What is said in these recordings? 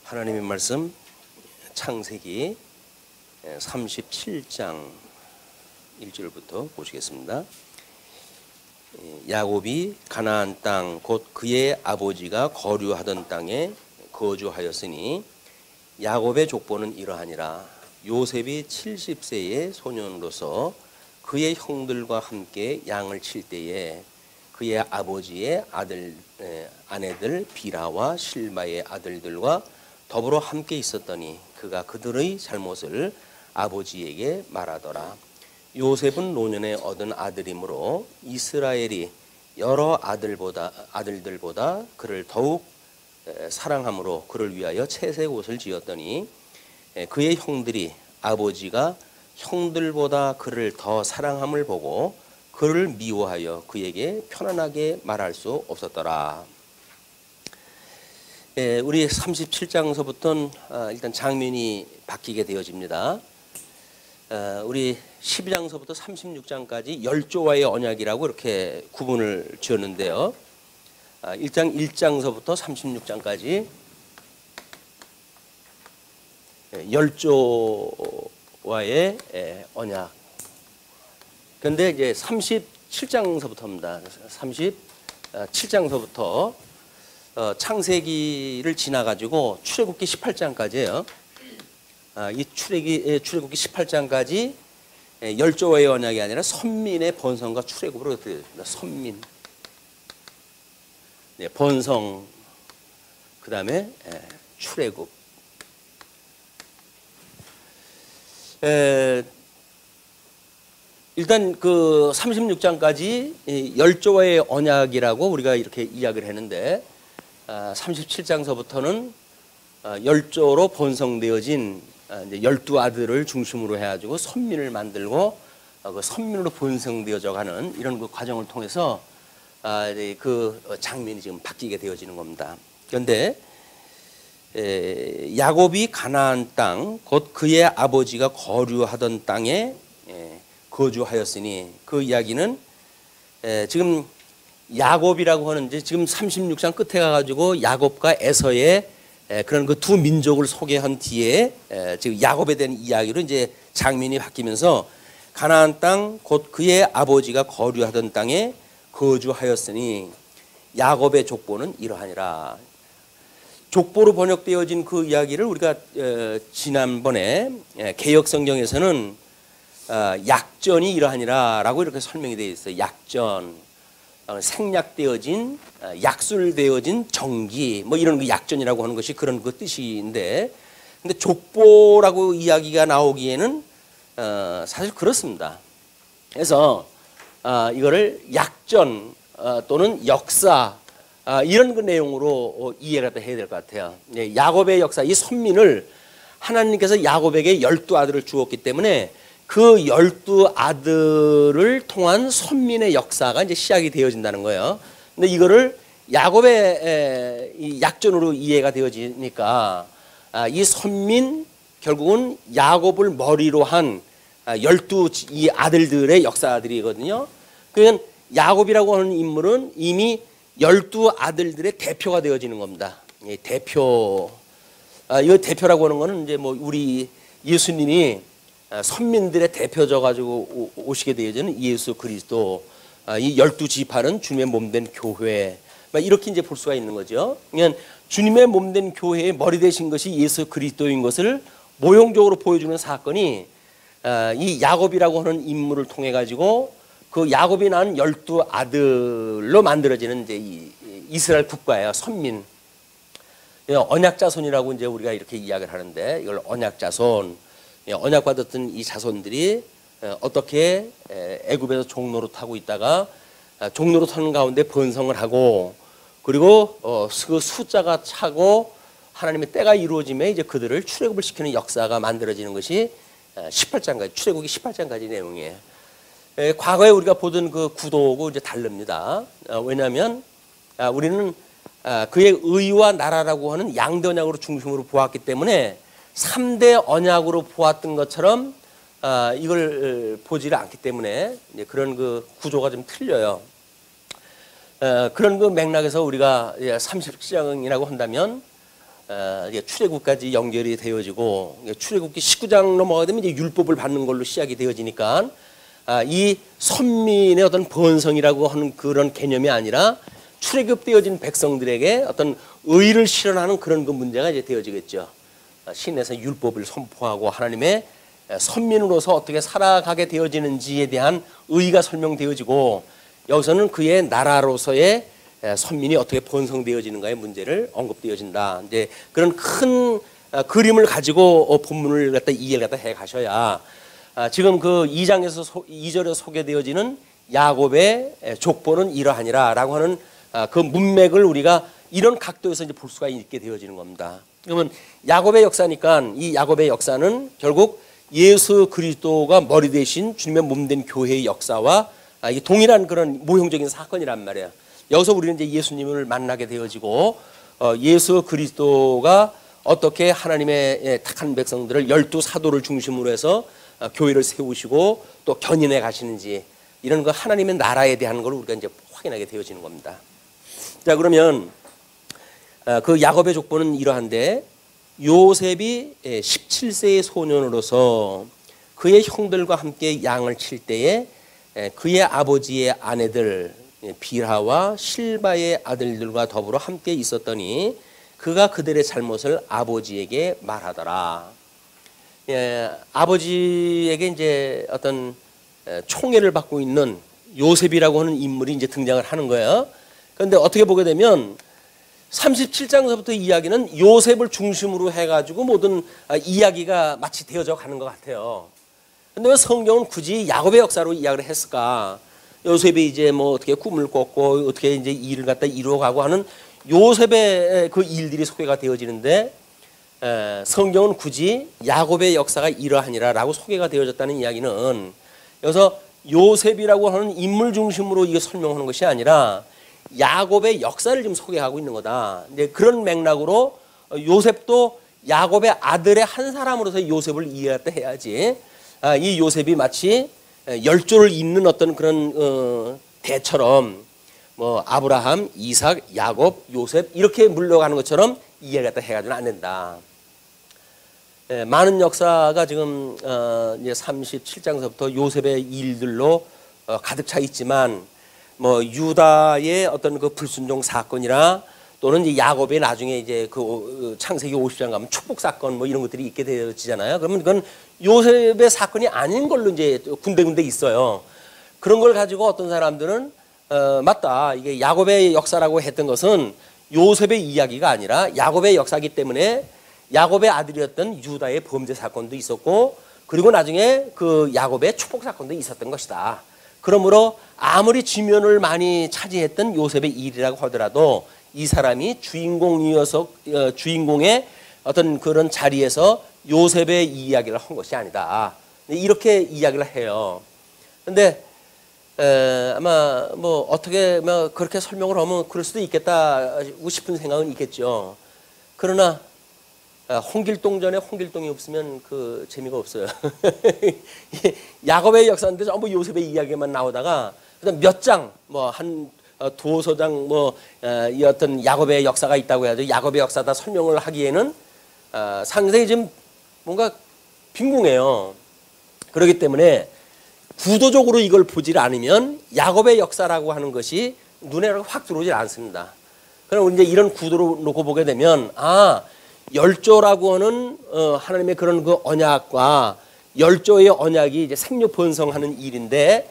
하나님의 말씀 창세기 37장 1절부터 보시겠습니다. 야곱이 가나안 땅 곧 그의 아버지가 거류하던 땅에 거주하였으니 야곱의 족보는 이러하니라. 요셉이 70세의 소년으로서 그의 형들과 함께 양을 칠 때에 그의 아버지의 아내들 비라와 실바의 아들들과 더불어 함께 있었더니 그가 그들의 잘못을 아버지에게 말하더라. 요셉은 노년에 얻은 아들이므로 이스라엘이 여러 아들들보다 그를 더욱 사랑함으로 그를 위하여 채색 옷을 지었더니 그의 형들이 아버지가 형들보다 그를 더 사랑함을 보고 그를 미워하여 그에게 편안하게 말할 수 없었더라. 우리 37장서부터는 일단 장면이 바뀌게 되어집니다. 우리 12장서부터 36장까지 열조와의 언약이라고 이렇게 구분을 지었는데요. 1장서부터 36장까지 열조와의 언약. 그런데 이제 37장서부터입니다. 37장서부터 창세기를 지나가지고 출애굽기 18장까지예요. 이 출애굽기 18장까지 열조와의 언약이 아니라 선민의 번성과 출애굽으로 되어 있습니다. 선민, 번성, 그 다음에 출애굽. 일단 그 36장까지 열조와의 언약이라고 우리가 이렇게 이야기를 했는데 37장서부터는 열조로 번성되어진 12아들을 중심으로 해가지고 선민을 만들고 그 선민으로 번성되어져 가는 이런 그 과정을 통해서 그 장면이 지금 바뀌게 되어지는 겁니다. 그런데 야곱이 가나안 땅 곧 그의 아버지가 거류하던 땅에 거주하였으니 그 이야기는 지금 야곱이라고 하는데 지금 36장 끝에 가가지고 야곱과 에서의 그런 그 두 민족을 소개한 뒤에 지금 야곱에 대한 이야기로 이제 장면이 바뀌면서 가나안 땅 곧 그의 아버지가 거류하던 땅에 거주하였으니 야곱의 족보는 이러하니라. 족보로 번역되어진 그 이야기를 우리가 지난번에 개역성경에서는 약전이 이러하니라라고 이렇게 설명이 되어 있어요. 약전, 생략되어진, 약술되어진 정기, 뭐 이런 그 약전이라고 하는 것이 그런 그 뜻인데, 근데 족보라고 이야기가 나오기에는 사실 그렇습니다. 그래서 이거를 약전 또는 역사 이런 그 내용으로 이해가 해야 될 것 같아요. 야곱의 역사, 이 선민을 하나님께서 야곱에게 12아들을 주었기 때문에 그 12아들을 통한 선민의 역사가 이제 시작이 되어진다는 거예요. 근데 이거를 야곱의 이 약전으로 이해가 되어지니까 이 선민, 결국은 야곱을 머리로 한 12이 아들들의 역사들이거든요. 그러니까 야곱이라고 하는 인물은 이미 12아들들의 대표가 되어지는 겁니다. 대표. 이 대표라고 하는 거는 이제 뭐 우리 예수님이 선민들의 대표져 가지고 오시게 되어지는 예수 그리스도, 이 12지파는 주님의 몸된 교회, 이렇게 이제 볼 수가 있는 거죠. 그러니까 주님의 몸된 교회의 머리 되신 것이 예수 그리스도인 것을 모형적으로 보여주는 사건이 이 야곱이라고 하는 인물을 통해 가지고 그 야곱이 낳은 12아들로 만들어지는 이제 이 이스라엘 국가예요. 선민. 언약 자손이라고 이제 우리가 이렇게 이야기를 하는데, 이걸 언약 자손, 언약 받았던 이 자손들이 어떻게 애굽에서 종노릇 하고 있다가 종노릇 하는 가운데 번성을 하고, 그리고 그 숫자가 차고 하나님의 때가 이루어짐에 이제 그들을 출애굽을 시키는 역사가 만들어지는 것이 18장까지, 출애굽기 18장까지 내용이에요. 과거에 우리가 보던 그 구도하고 이제 다릅니다. 왜냐하면 우리는 그의 의와 나라라고 하는 양대 언약으로 중심으로 보았기 때문에 3대 언약으로 보았던 것처럼 이걸 보지를 않기 때문에 그런 그 구조가 좀 틀려요. 그런 그 맥락에서 우리가 37장이라고 한다면 이게 출애굽까지 연결이 되어지고 출애굽기 19장 넘어가게 되면 이제 율법을 받는 걸로 시작이 되어지니까 이 선민의 어떤 번성이라고 하는 그런 개념이 아니라 출애굽되어진 백성들에게 어떤 의를 실현하는 그런 그 문제가 이제 되어지겠죠. 신에서 율법을 선포하고 하나님의 선민으로서 어떻게 살아가게 되어지는지에 대한 의의가 설명되어지고 여기서는 그의 나라로서의 선민이 어떻게 번성되어지는가의 문제를 언급되어진다. 이제 그런 큰 그림을 가지고 본문을 갖다 이해를 갖다 해 가셔야 지금 그 2장에서 2절에 소개되어지는 야곱의 족보는 이러하니라라고 하는 그 문맥을 우리가 이런 각도에서 이제 볼 수가 있게 되어지는 겁니다. 그러면 야곱의 역사니까 이 야곱의 역사는 결국 예수 그리스도가 머리 대신 주님의 몸된 교회의 역사와 이게 동일한 그런 모형적인 사건이란 말이에요. 여기서 우리는 이제 예수님을 만나게 되어지고 예수 그리스도가 어떻게 하나님의 택한 백성들을 12사도를 중심으로 해서 교회를 세우시고 또 견인해 가시는지 이런 그 하나님의 나라에 대한 걸 우리가 이제 확인하게 되어지는 겁니다. 자, 그러면 그 야곱의 족보는 이러한데 요셉이 17세의 소년으로서 그의 형들과 함께 양을 칠 때에 그의 아버지의 아내들 빌하와 실바의 아들들과 더불어 함께 있었더니 그가 그들의 잘못을 아버지에게 말하더라. 아버지에게 이제 어떤 총애를 받고 있는 요셉이라고 하는 인물이 이제 등장을 하는 거예요. 그런데 어떻게 보게 되면 37장서부터 이야기는 요셉을 중심으로 해가지고 모든 이야기가 마치 되어져 가는 것 같아요. 근데 왜 성경은 굳이 야곱의 역사로 이야기를 했을까? 요셉이 이제 뭐 어떻게 꿈을 꿨고 어떻게 이제 일을 갖다 이루어가고 하는 요셉의 그 일들이 소개가 되어지는데 성경은 굳이 야곱의 역사가 이러하니라라고 소개가 되어졌다는 이야기는 여기서 요셉이라고 하는 인물 중심으로 이게 설명하는 것이 아니라 야곱의 역사를 지금 소개하고 있는 거다. 이제 그런 맥락으로 요셉도 야곱의 아들의 한 사람으로서 요셉을 이해했다 해야지. 이 요셉이 마치 열조를 잇는 어떤 그런 대처럼 뭐 아브라함, 이삭, 야곱, 요셉 이렇게 물러가는 것처럼 이해가 해가지고는 안 된다. 많은 역사가 지금 이제 37장서부터 요셉의 일들로 가득 차 있지만 뭐 유다의 어떤 그 불순종 사건이나 또는 이제 야곱의 나중에 이제 그 창세기 50장 가면 축복 사건 뭐 이런 것들이 있게 되어지잖아요. 그러면 그건 요셉의 사건이 아닌 걸로 이제 군데군데 있어요. 그런 걸 가지고 어떤 사람들은 맞다. 이게 야곱의 역사라고 했던 것은 요셉의 이야기가 아니라 야곱의 역사이기 때문에 야곱의 아들이었던 유다의 범죄 사건도 있었고 그리고 나중에 그 야곱의 축복 사건도 있었던 것이다. 그러므로 아무리 지면을 많이 차지했던 요셉의 일이라고 하더라도 이 사람이 주인공이어서 주인공의 어떤 그런 자리에서 요셉의 이야기를 한 것이 아니다. 이렇게 이야기를 해요. 근데 아마 뭐 어떻게 뭐 그렇게 설명을 하면 그럴 수도 있겠다 싶은 생각은 있겠죠. 그러나 홍길동 전에 홍길동이 없으면 그 재미가 없어요. 야곱의 역사인데 전부 요셉의 이야기만 나오다가 그다음 몇 장 뭐 한 두어 장 뭐 이 어떤 야곱의 역사가 있다고 해야죠. 야곱의 역사다 설명을 하기에는 상당히 좀 뭔가 빈궁해요. 그렇기 때문에 구도적으로 이걸 보질 않으면 야곱의 역사라고 하는 것이 눈에 확 들어오질 않습니다. 그럼 이제 이런 구도로 놓고 보게 되면 열조라고 하는 하나님의 그런 그 언약과 열조의 언약이 이제 생육 번성하는 일인데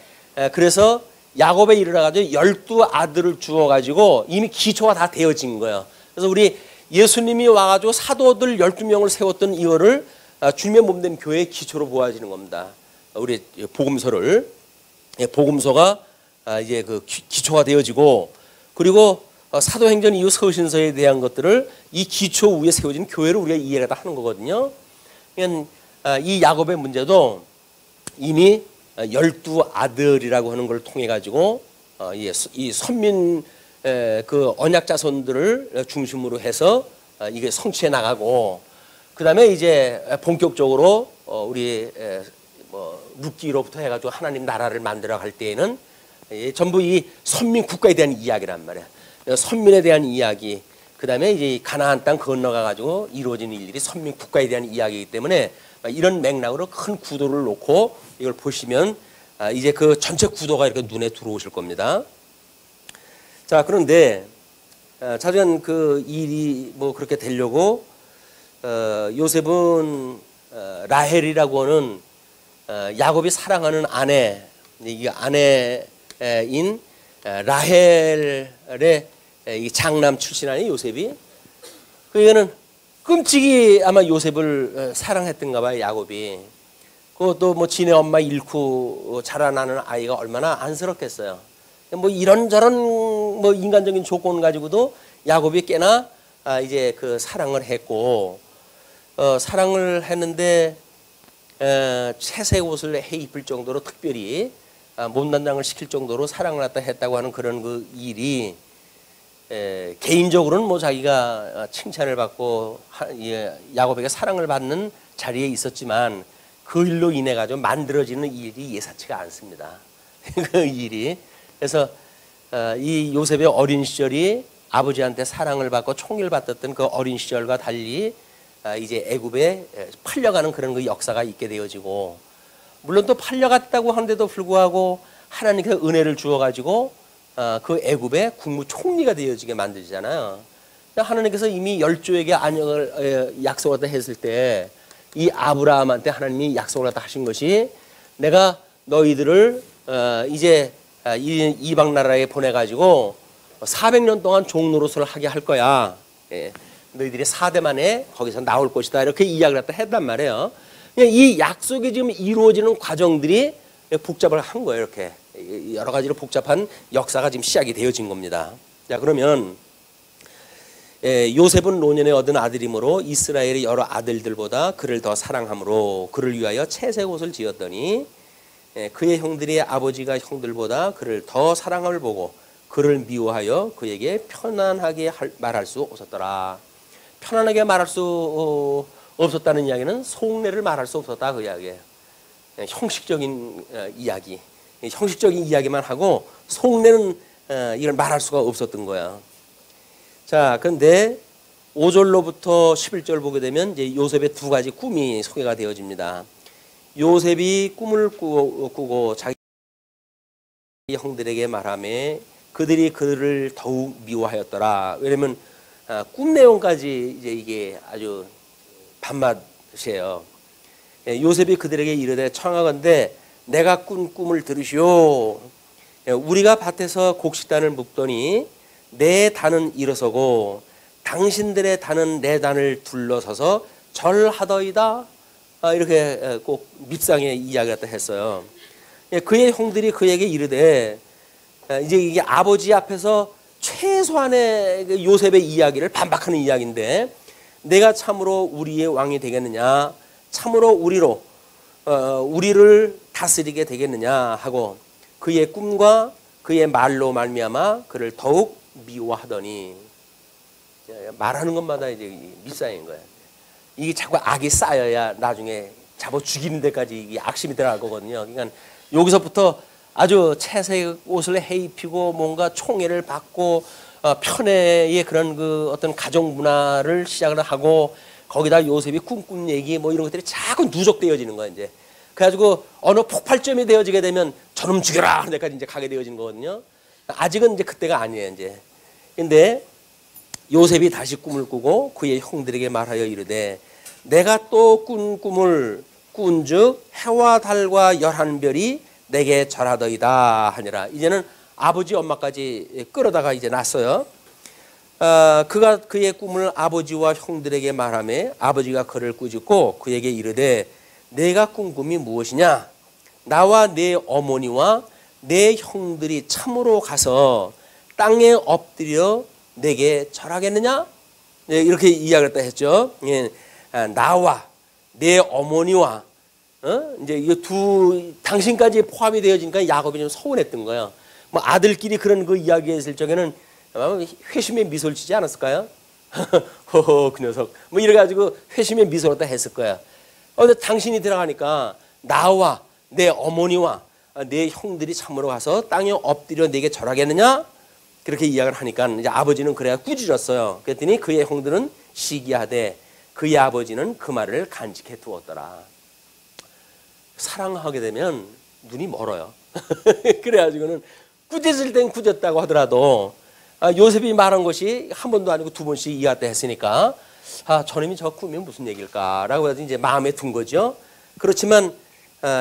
그래서 야곱에 이르러가지고 12아들을 주어가지고 이미 기초가 다 되어진 거예요. 그래서 우리 예수님이 와가지고 사도들 12명을 세웠던 이거를 주님의 몸된 교회의 기초로 보아지는 겁니다. 우리 복음서를 복음서가 이제 그 기초가 되어지고 그리고 사도행전 이후 서신서에 대한 것들을 이 기초 위에 세워진 교회를 우리가 이해를 하는 거거든요. 그러니까 이 야곱의 문제도 이미 12아들이라고 하는 걸 통해 가지고 이 선민 그 언약 자손들을 중심으로 해서 이게 성취해 나가고 그다음에 이제 본격적으로 우리 뭐 룻기로부터 해가지고 하나님 나라를 만들어 갈 때에는 전부 이 선민 국가에 대한 이야기란 말이야. 선민에 대한 이야기, 그다음에 이제 가나안 땅 건너가 가지고 이루어지는 일들이 선민 국가에 대한 이야기이기 때문에 이런 맥락으로 큰 구도를 놓고 이걸 보시면 이제 그 전체 구도가 이렇게 눈에 들어오실 겁니다. 자, 그런데 자전 그 일이 뭐 그렇게 되려고 요셉은 라헬이라고 하는 야곱이 사랑하는 아내, 이 아내인 라헬의 이 장남 출신 아니 요셉이 그에는 끔찍이 아마 요셉을 사랑했던가 봐요 야곱이. 그것도 뭐 지네 엄마 잃고 자라나는 아이가 얼마나 안쓰럽겠어요. 뭐 이런저런 뭐 인간적인 조건 가지고도 야곱이 꽤나 이제 그 사랑을 했고 사랑을 했는데 채색 옷을 해 입을 정도로 특별히 몸단장을 시킬 정도로 사랑을 했다고 하는 그런 그 일이 개인적으로는 뭐 자기가 칭찬을 받고 야곱에게 사랑을 받는 자리에 있었지만 그 일로 인해 가지고 만들어지는 일이 예사치가 않습니다. 그 일이 그래서 이 요셉의 어린 시절이 아버지한테 사랑을 받고 총애를 받았던 그 어린 시절과 달리 이제 애굽에 팔려가는 그런 그 역사가 있게 되어지고 물론 또 팔려갔다고 하는데도 불구하고 하나님께서 은혜를 주어가지고 그 애굽의 국무총리가 되어지게 만들잖아요. 하나님께서 이미 열조에게 안역을 약속을 갖다 했을 때 이 아브라함한테 하나님이 약속을 갖다 하신 것이 내가 너희들을 이제 이방 나라에 보내가지고 400년 동안 종노릇을 하게 할 거야. 너희들이 4대 만에 거기서 나올 것이다. 이렇게 이야기를 갖다 했단 말이에요. 이 약속이 지금 이루어지는 과정들이 복잡을 한 거예요. 이렇게 여러 가지로 복잡한 역사가 지금 시작이 되어진 겁니다. 자, 그러면 요셉은 노년에 얻은 아들이므로 이스라엘의 여러 아들들보다 그를 더 사랑함으로 그를 위하여 채색 옷을 지었더니 그의 형들이 아버지가 형들보다 그를 더 사랑함을 보고 그를 미워하여 그에게 편안하게 말할 수 없었더라. 편안하게 말할 수 없었다는 이야기는 속내를 말할 수 없었다 그 이야기예요. 형식적인 이야기, 형식적인 이야기만 하고 속내는 이걸 말할 수가 없었던 거야. 자, 그런데 5절로부터 11절 보게 되면 이제 요셉의 두 가지 꿈이 소개가 되어집니다. 요셉이 꿈을 꾸고 자기 형들에게 말하며 그들이 그를 더욱 미워하였더라. 왜냐면 꿈 내용까지 이제 이게 아주 밥맛이에요. 요셉이 그들에게 이르되 청하건대 내가 꾼 꿈을 들으시오. 우리가 밭에서 곡식단을 묶더니 내 단은 일어서고 당신들의 단은 내 단을 둘러서서 절하더이다. 이렇게 꼭 밉상의 이야기를 갖다 했어요. 그의 형들이 그에게 이르되 이제 이게 아버지 앞에서 최소한의 요셉의 이야기를 반박하는 이야기인데 내가 참으로 우리의 왕이 되겠느냐, 참으로 우리를 다스리게 되겠느냐 하고 그의 꿈과 그의 말로 말미암아 그를 더욱 미워하더니 말하는 것마다 이제 밉상인 거예요. 이게 자꾸 악이 쌓여야 나중에 잡아 죽이는 데까지 이게 악심이 들어갈 거거든요. 그러니까 여기서부터 아주 채색 옷을 해 입히고 뭔가 총애를 받고 편애의 그런 그 어떤 가정 문화를 시작을 하고 거기다 요셉이 꿈꾼 얘기 뭐 이런 것들이 자꾸 누적되어지는 거예요. 이제 그래가지고 어느 폭발점이 되어지게 되면 저놈 죽여라 하는 데까지 이제 가게 되어지는 거거든요. 아직은 이제 그때가 아니에요. 이제 근데 요셉이 다시 꿈을 꾸고 그의 형들에게 말하여 이르되 내가 또 꾼 꿈을 꾼즉 해와 달과 11별이 내게 절하더이다 하니라. 이제는 아버지 엄마까지 끌어다가 이제 났어요. 그가 그의 꿈을 아버지와 형들에게 말하며 아버지가 그를 꾸짖고 그에게 이르되 내가 꾼 꿈이 무엇이냐? 나와 내 어머니와 내 형들이 참으로 가서 땅에 엎드려 내게 절하겠느냐? 이렇게 이야기를 했죠. 나와 내 어머니와 이제 이 두 당신까지 포함이 되어지니까 야곱이 좀 서운했던 거예요. 뭐 아들끼리 그런 그 이야기했을 적에는 회심의 미소를 지지 않았을까요? 허허 그 녀석 뭐 이래가지고 회심의 미소를 다 했을 거야. 근데 당신이 들어가니까 나와 내 어머니와 내 형들이 참으로 가서 땅에 엎드려 내게 절하겠느냐? 그렇게 이야기를 하니까 이제 아버지는 그래야 꾸짖었어요. 그랬더니 그의 형들은 시기하되 그의 아버지는 그 말을 간직해 두었더라. 사랑하게 되면 눈이 멀어요. 그래가지고는 꾸짖을 땐 꾸짖었다고 하더라도 요셉이 말한 것이 한 번도 아니고 두 번씩 이해했다 했으니까 저놈이 저 꿈이 무슨 얘기일까라고 해서 이제 마음에 둔 거죠. 그렇지만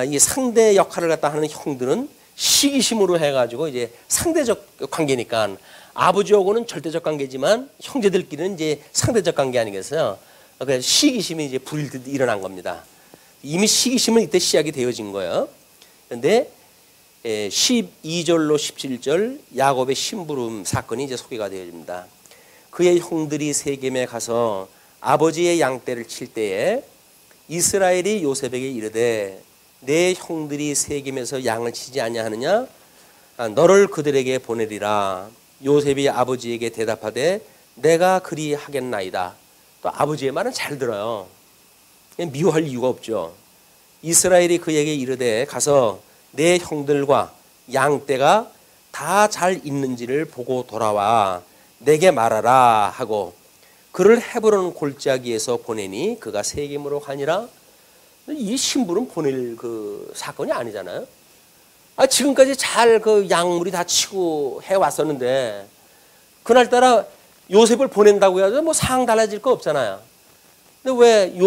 이 상대 역할을 갖다 하는 형들은 시기심으로 해가지고 이제 상대적 관계니까 아버지하고는 절대적 관계지만 형제들끼리는 이제 상대적 관계 아니겠어요. 그래서 시기심이 이제 불일 듯 일어난 겁니다. 이미 시기심은 이때 시작이 되어진 거예요. 그런데 12절로 17절 야곱의 심부름 사건이 이제 소개가 되어집니다. 그의 형들이 세겜에 가서 아버지의 양떼를 칠 때에 이스라엘이 요셉에게 이르되 내 형들이 세겜에서 양을 치지 아니하느냐 너를 그들에게 보내리라. 요셉이 아버지에게 대답하되 내가 그리 하겠나이다. 또 아버지의 말은 잘 들어요. 미워할 이유가 없죠. 이스라엘이 그에게 이르되 가서 내 형들과 양떼가 다 잘 있는지를 보고 돌아와 내게 말하라 하고 그를 헤브론 골짜기에서 보내니 그가 세겜으로 가니라. 이 신부는 보낼 그 사건이 아니잖아요. 지금까지 잘 그 양물이 다 치고 해 왔었는데 그날따라 요셉을 보낸다고 해도 뭐 상황 달라질 거 없잖아요. 근데 왜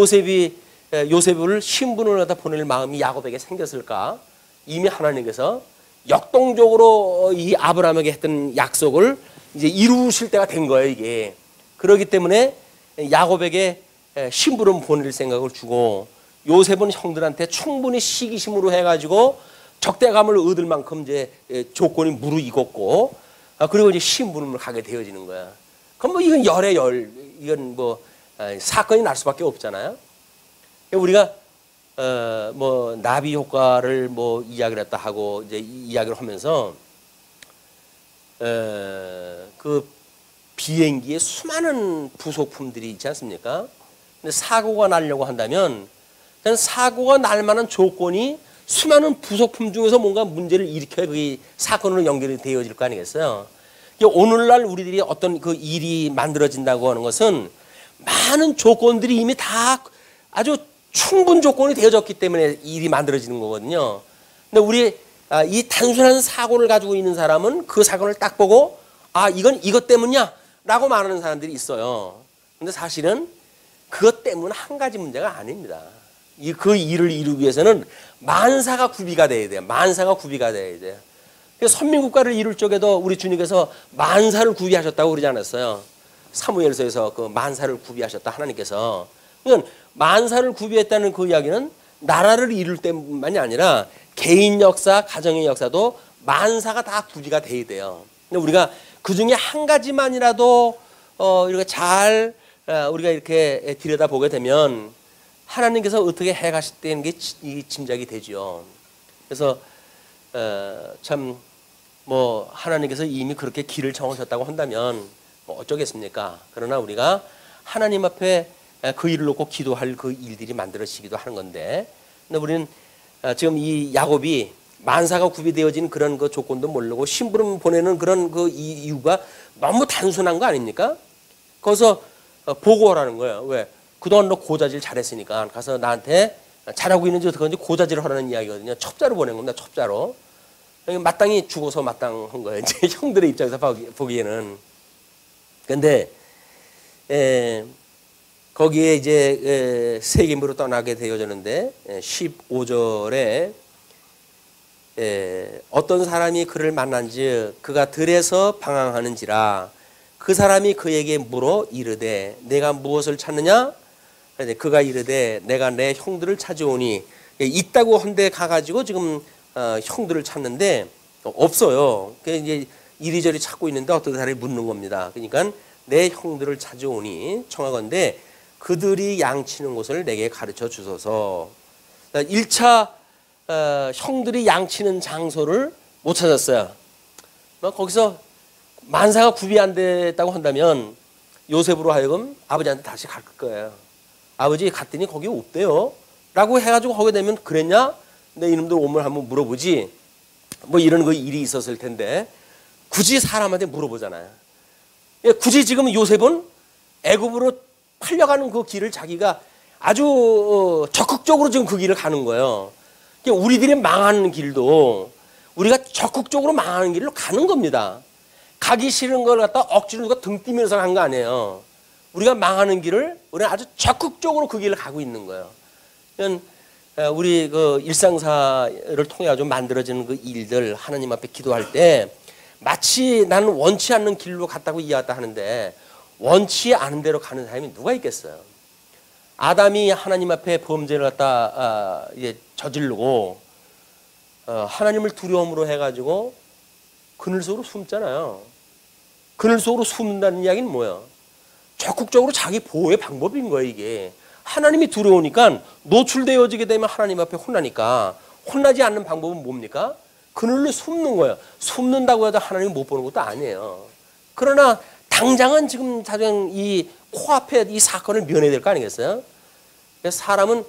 요셉을 신분을 갖다 보낼 마음이 야곱에게 생겼을까? 이미 하나님께서 역동적으로 이 아브라함에게 했던 약속을 이제 이루실 때가 된 거예요, 이게. 그렇기 때문에 야곱에게 신부름 보낼 생각을 주고 요셉은 형들한테 충분히 시기심으로 해가지고 적대감을 얻을 만큼 이제 조건이 무르익었고 그리고 이제 신부름을 가게 되어지는 거야. 그럼 뭐 이건 열의 열, 이건 뭐 사건이 날 수밖에 없잖아요. 우리가 뭐 나비 효과를 뭐 이야기를 했다 하고 이제 이야기를 하면서 그 비행기에 수많은 부속품들이 있지 않습니까? 근데 사고가 나려고 한다면 사고가 날 만한 조건이 수많은 부속품 중에서 뭔가 문제를 일으켜야 그 사건으로 연결이 되어질 거 아니겠어요? 오늘날 우리들이 어떤 그 일이 만들어진다고 하는 것은 많은 조건들이 이미 다 아주 충분 조건이 되어졌기 때문에 일이 만들어지는 거거든요. 근데 우리 이 단순한 사고를 가지고 있는 사람은 그 사건을 딱 보고 이건 이것 때문이야 라고 말하는 사람들이 있어요. 근데 사실은 그것 때문은 한 가지 문제가 아닙니다. 그 일을 이루기 위해서는 만사가 구비가 돼야 돼요. 만사가 구비가 돼야 돼요. 선민국가를 이룰 적에도 우리 주님께서 만사를 구비하셨다고 그러지 않았어요. 사무엘서에서 그 만사를 구비하셨다 하나님께서. 그러니까 만사를 구비했다는 그 이야기는 나라를 이룰 때만이 아니라 개인 역사, 가정의 역사도 만사가 다 구비가 돼야 돼요. 근데 우리가 그 중에 한 가지만이라도 이렇게 잘 우리가 이렇게 들여다보게 되면 하나님께서 어떻게 해가셨다는 게 짐작이 되죠. 그래서 참 뭐 하나님께서 이미 그렇게 길을 정하셨다고 한다면 뭐 어쩌겠습니까? 그러나 우리가 하나님 앞에 그 일을 놓고 기도할 그 일들이 만들어지기도 하는 건데, 근데 우리는 지금 이 야곱이 만사가 구비되어진 그런 그 조건도 모르고 심부름 보내는 그런 그 이유가 너무 단순한 거 아닙니까? 거기서 보고하라는 거예요. 왜? 그동안 너 고자질 잘했으니까 가서 나한테 잘하고 있는지 어떻게 하는지 고자질을 하라는 이야기거든요. 첩자로 보낸 겁니다. 첩자로. 마땅히 죽어서 마땅한 거예요. 이제 형들의 입장에서 보기에는. 근데 거기에 이제 세겜으로 떠나게 되어졌는데 15절에 어떤 사람이 그를 만난즉 그가 들에서 방황하는지라 그 사람이 그에게 물어 이르되 내가 무엇을 찾느냐? 그가 이르되 내가 내 형들을 찾아오니 있다고 한데 가가지고 지금 형들을 찾는데 없어요. 그래서 이제 이리저리 찾고 있는데 어떤 사람이 묻는 겁니다. 그러니까 내 형들을 찾아오니 청하건대 그들이 양치는 곳을 내게 가르쳐 주소서. 1차 형들이 양치는 장소를 못 찾았어요. 거기서 만사가 구비 안 됐다고 한다면 요셉으로 하여금 아버지한테 다시 갈 거예요. 아버지 갔더니 거기 없대요 라고 해가지고 거기 되면 그랬냐? 내 이놈들 오면 한번 물어보지 뭐 이런 그 일이 있었을 텐데 굳이 사람한테 물어보잖아요. 굳이 지금 요셉은 애굽으로 팔려가는 그 길을 자기가 아주 적극적으로 지금 그 길을 가는 거예요. 우리들이 망하는 길도 우리가 적극적으로 망하는 길로 가는 겁니다. 가기 싫은 걸 갖다 억지로 누가 등 뛰면서 간 거 아니에요. 우리가 망하는 길을 우리는 아주 적극적으로 그 길을 가고 있는 거예요. 우리 그 일상사를 통해 가지고 만들어지는 그 일들 하나님 앞에 기도할 때 마치 나는 원치 않는 길로 갔다고 이해했다 하는데 원치 않은 대로 가는 사람이 누가 있겠어요? 아담이 하나님 앞에 범죄를 갖다 저지르고 하나님을 두려움으로 해가지고 그늘 속으로 숨잖아요. 그늘 속으로 숨는다는 이야기는 뭐예요? 적극적으로 자기 보호의 방법인 거예요. 이게 하나님이 두려우니까 노출되어지게 되면 하나님 앞에 혼나니까 혼나지 않는 방법은 뭡니까? 그늘로 숨는 거예요. 숨는다고 해도 하나님이 못 보는 것도 아니에요. 그러나 당장은 지금 가장 이 코앞에 이 사건을 면해야 될 거 아니겠어요? 그래서 사람은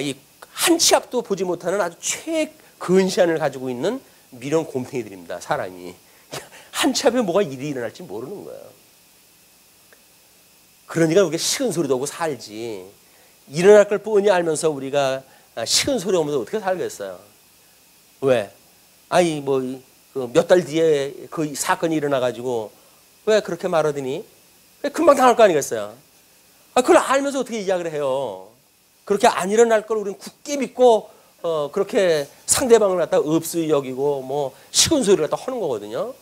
이 한 치 앞도 보지 못하는 아주 최근시안을 가지고 있는 미련 곰탱이들입니다. 사람이 한 치 앞에 뭐가 일이 일어날지 모르는 거예요. 그러니까 우리가 식은 소리도 하고 살지. 일어날 걸 뻔히 알면서 우리가 식은 소리 오면서 어떻게 살겠어요? 왜? 아니 뭐 몇 달 뒤에 그 사건이 일어나가지고 왜 그렇게 말하더니 금방 당할 거 아니겠어요? 그걸 알면서 어떻게 이야기를 해요? 그렇게 안 일어날 걸 우리는 굳게 믿고 그렇게 상대방을 갖다 없이 여기고 뭐 식은 소리를 갖다 하는 거거든요.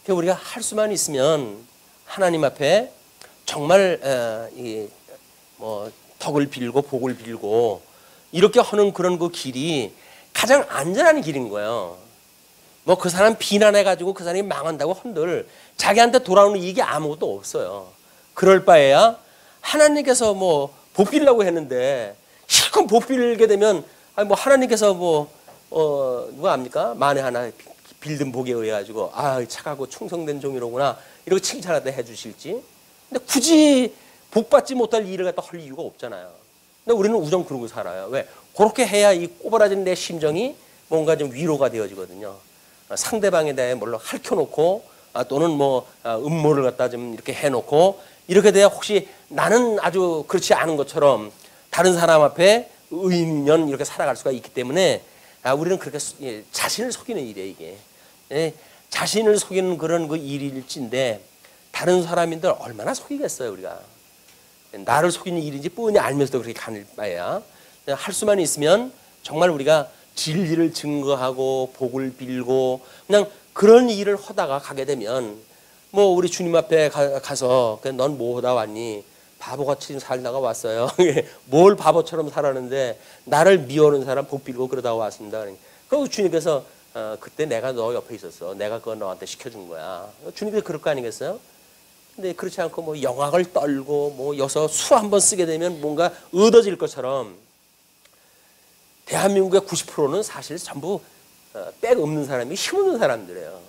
그러니까 우리가 할 수만 있으면 하나님 앞에 정말 뭐 덕을 빌고 복을 빌고 이렇게 하는 그런 그 길이 가장 안전한 길인 거예요. 뭐 그 사람 비난해가지고 그 사람이 망한다고 한들 자기한테 돌아오는 이익이 아무것도 없어요. 그럴 바에야 하나님께서 뭐 복 빌려고 했는데 실컷 복 빌게 되면 뭐 하나님께서 누가 압니까? 만에 하나 빌든 복에 의해 가지고 착하고 충성된 종이로구나 이렇게 칭찬하다 해주실지. 근데 굳이 복 받지 못할 일을 갖다 할 이유가 없잖아요. 근데 우리는 우정 그러고 살아요. 왜? 그렇게 해야 이 꼬부라진 내 심정이 뭔가 좀 위로가 되어지거든요. 상대방에 대해 물론 핥혀놓고 또는 뭐 음모를 갖다 좀 이렇게 해놓고 이렇게 돼야 혹시 나는 아주 그렇지 않은 것처럼 다른 사람 앞에 의인년 이렇게 살아갈 수가 있기 때문에 우리는 그렇게 자신을 속이는 일이에요. 이게 자신을 속이는 그런 그 일일진데 다른 사람인들 얼마나 속이겠어요 우리가. 나를 속이는 일인지 뻔히 알면서도 그렇게 가는 바에야 할 수만 있으면 정말 우리가 진리를 증거하고 복을 빌고 그냥 그런 일을 하다가 가게 되면 뭐 우리 주님 앞에 가서 넌 뭐 하다 왔니? 바보같이 살다가 왔어요. 뭘 바보처럼 살았는데 나를 미워하는 사람 복 빌고 그러다 왔습니다. 그리고 주님께서 그때 내가 너 옆에 있었어. 내가 그거 너한테 시켜준 거야. 주님께서 그럴 거 아니겠어요? 근데 그렇지 않고 뭐 영악을 떨고 뭐 여기서 수 한 번 쓰게 되면 뭔가 얻어질 것처럼 대한민국의 90%는 사실 전부 백 없는 사람이 힘없는 사람들이에요.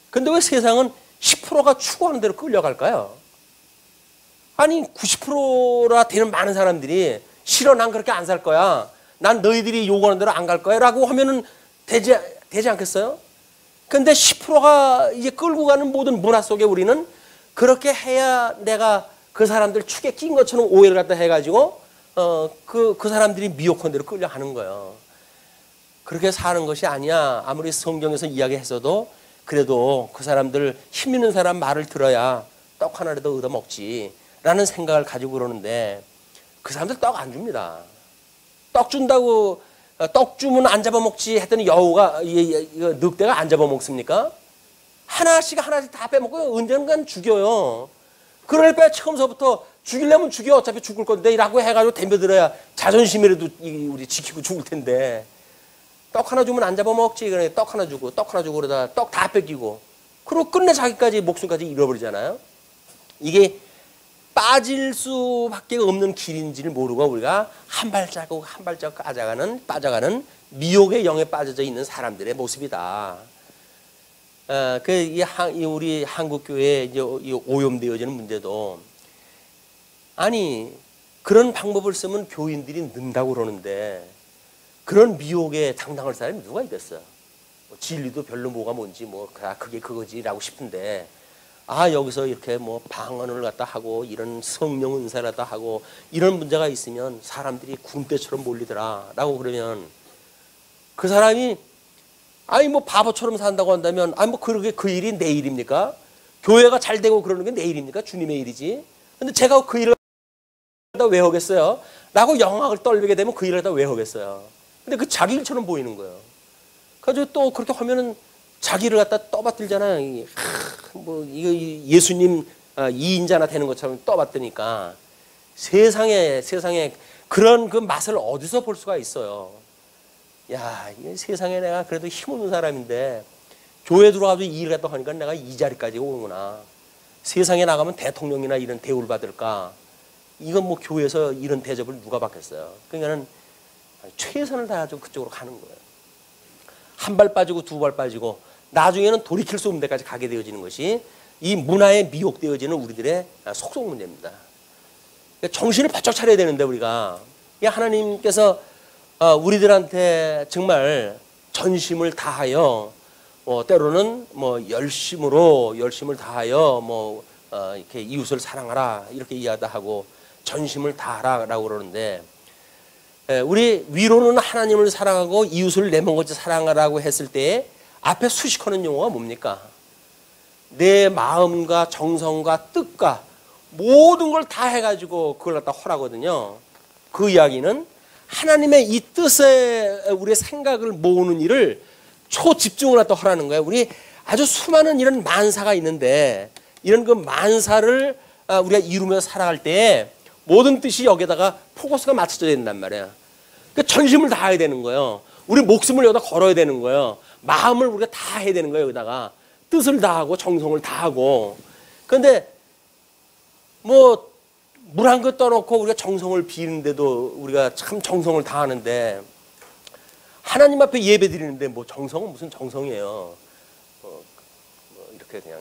근데 왜 세상은 10%가 추구하는 대로 끌려갈까요? 아니 90%라 되는 많은 사람들이 싫어 난 그렇게 안 살 거야. 난 너희들이 요구하는 대로 안 갈 거야 라고 하면은 되지 않겠어요? 근데 10%가 이제 끌고 가는 모든 문화 속에 우리는 그렇게 해야 내가 그 사람들 축에 낀 것처럼 오해를 갖다 해가지고 그 사람들이 미혹한 대로 끌려가는 거예요. 그렇게 사는 것이 아니야. 아무리 성경에서 이야기했어도 그래도 그 사람들 힘 있는 사람 말을 들어야 떡 하나라도 얻어먹지 라는 생각을 가지고 그러는데 그 사람들 떡 안 줍니다. 떡 준다고 떡 주면 안 잡아먹지 했더니 여우가 늑대가 안 잡아먹습니까? 하나씩 다 빼먹고 언젠간 죽여요. 그럴 때 처음서부터 죽이려면 죽여 어차피 죽을 건데 라고 해가지고 덤벼들어야 자존심이라도 우리 지키고 죽을 텐데 떡 하나 주면 안 잡아먹지. 그래 떡 하나 주고 그러다 떡 다 뺏기고 그리고 끝내 자기까지 목숨까지 잃어버리잖아요. 이게 빠질 수밖에 없는 길인지를 모르고 우리가 한 발자국 한 발자국 빠져가는 미혹의 영에 빠져져 있는 사람들의 모습이다. 우리 한국 교회에 이제 오염되어지는 문제도 아니 그런 방법을 쓰면 교인들이 는다고 그러는데 그런 미혹에 당당할 사람이 누가 있겠어요? 진리도 별로 뭐가 뭔지 뭐 그게 그거지라고 싶은데 여기서 이렇게 뭐 방언을 갖다 하고 이런 성령 은사를 갖다 하고 이런 문제가 있으면 사람들이 군대처럼 몰리더라라고 그러면 그 사람이 뭐 바보처럼 산다고 한다면 뭐 그러게 그 일이 내 일입니까? 교회가 잘 되고 그러는 게 내 일입니까? 주님의 일이지. 근데 제가 그 일을 다 왜 하겠어요? 라고 영악을 떨게 되면 그 일을 다 왜 하겠어요? 근데 그 자기 일처럼 보이는 거예요. 그래서 또 그렇게 하면은 자기를 갖다 떠받들잖아요. 뭐 이거 예수님 2인자나 되는 것처럼 떠받드니까 세상에 그런 그 맛을 어디서 볼 수가 있어요. 야, 이게 세상에 내가 그래도 힘없는 사람인데 교회 들어가도 이 일을 갖다 하니까 내가 이 자리까지 오는구나. 세상에 나가면 대통령이나 이런 대우를 받을까. 이건 뭐 교회에서 이런 대접을 누가 받겠어요. 그러니까는 최선을 다해서 그쪽으로 가는 거예요. 한 발 빠지고 두 발 빠지고 나중에는 돌이킬 수 없는 데까지 가게 되어지는 것이 이 문화에 미혹되어지는 우리들의 속성 문제입니다. 정신을 바짝 차려야 되는데 우리가 하나님께서 우리들한테 정말 전심을 다하여 때로는 뭐 열심을 다하여 이렇게 이웃을 사랑하라 이렇게 이야기도 하고 전심을 다하라라고 그러는데 우리 위로는 하나님을 사랑하고 이웃을 내 몸같이 사랑하라고 했을 때 앞에 수식하는 용어가 뭡니까? 내 마음과 정성과 뜻과 모든 걸 다 해가지고 그걸 갖다 허라거든요. 그 이야기는 하나님의 이 뜻에 우리의 생각을 모으는 일을 초집중을 갖다 허라는 거예요. 우리 아주 수많은 이런 만사가 있는데 이런 그 만사를 우리가 이루며 살아갈 때 모든 뜻이 여기다가 포커스가 맞춰져야 된단 말이에요. 그러니까 전심을 다해야 되는 거예요. 우리 목숨을 여기다 걸어야 되는 거예요. 마음을 우리가 다 해야 되는 거예요. 여기다가 뜻을 다하고 정성을 다하고. 그런데 뭐 물 한 것 떠놓고 우리가 정성을 비우는데도 우리가 참 정성을 다하는데 하나님 앞에 예배 드리는데 뭐 정성은 무슨 정성이에요. 이렇게 그냥